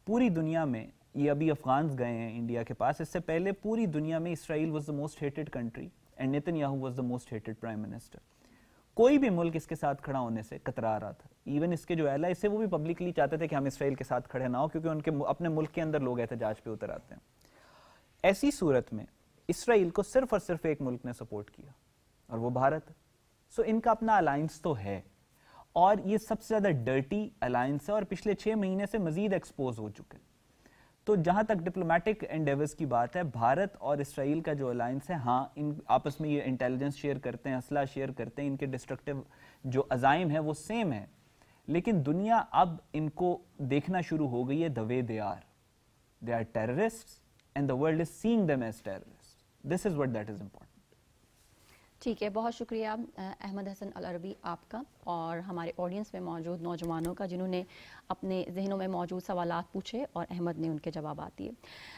پوری دنیا میں. یہ ابھی افغانز گئے ہیں انڈیا کے پاس, اس سے پہلے پوری دنیا میں Israel was the most hated country and Netanyahu was the most hated prime minister. کوئی بھی ملک اس کے ساتھ کھڑا ہونے سے کترا رہا تھا. ایون اس کے جو اہل سے وہ بھی پبلکلی چاہتے تھے کہ ہم اسرائیل کے ساتھ کھڑے نہ ہو, کیونکہ ان کے اپنے ملک کے اندر لوگ احتجاج پہ اتر آتے ہیں. ایسی صورت میں اسرائیل کو صرف اور صرف ایک ملک نے سپورٹ کیا, اور وہ بھارت. سو ان کا اپنا الائنس تو ہے, اور یہ سب سے زیادہ ڈرٹی الائنس ہے, اور پچھلے 6 مہینے سے مزید ایکسپوز ہو چکے. تو جہاں تک ڈپلومیٹک انڈیورز کی بات ہے, بھارت اور اسرائیل کا جو الائنس ہے, ہاں ان آپس میں یہ انٹیلیجنس شیئر کرتے ہیں, اسلحہ شیئر کرتے ہیں, ان کے ڈسٹرکٹیو جو عزائم ہیں وہ سیم ہے. لیکن دنیا اب ان کو دیکھنا شروع ہو گئی ہے the way they are terrorists and the world is seeing them as terrorists. This is what that is important. ٹھیک ہے، بہت شکریہ احمد حسن العربی آپ کا اور ہمارے آڈینس میں موجود نوجوانوں کا جنہوں نے اپنے ذہنوں میں موجود سوالات پوچھے اور احمد نے ان کے جوابات دیے۔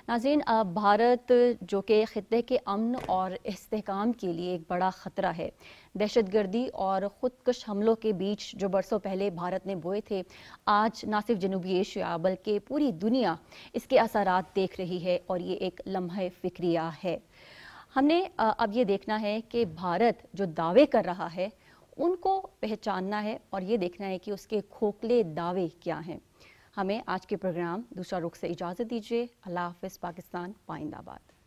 ناظرین، بھارت جو کہ خطے کے امن اور استحکام کے لیے ایک بڑا خطرہ ہے، دہشت گردی اور خودکش حملوں کے بیچ جو برسوں پہلے بھارت نے بوئے تھے، آج نہ صرف جنوبی ایشیا بلکہ پوری دنیا اس کے اثرات دیکھ رہی ہے اور یہ ایک لمحہ فکریہ ہے۔ ہم نے اب یہ دیکھنا ہے کہ بھارت جو دعوے کر رہا ہے ان کو پہچاننا ہے اور یہ دیکھنا ہے کہ اس کے کھوکھلے دعوے کیا ہیں۔ ہمیں آج کے پروگرام دوسرا رخ سے اجازت دیجیے۔ اللہ حافظ۔ پاکستان پائندہ باد۔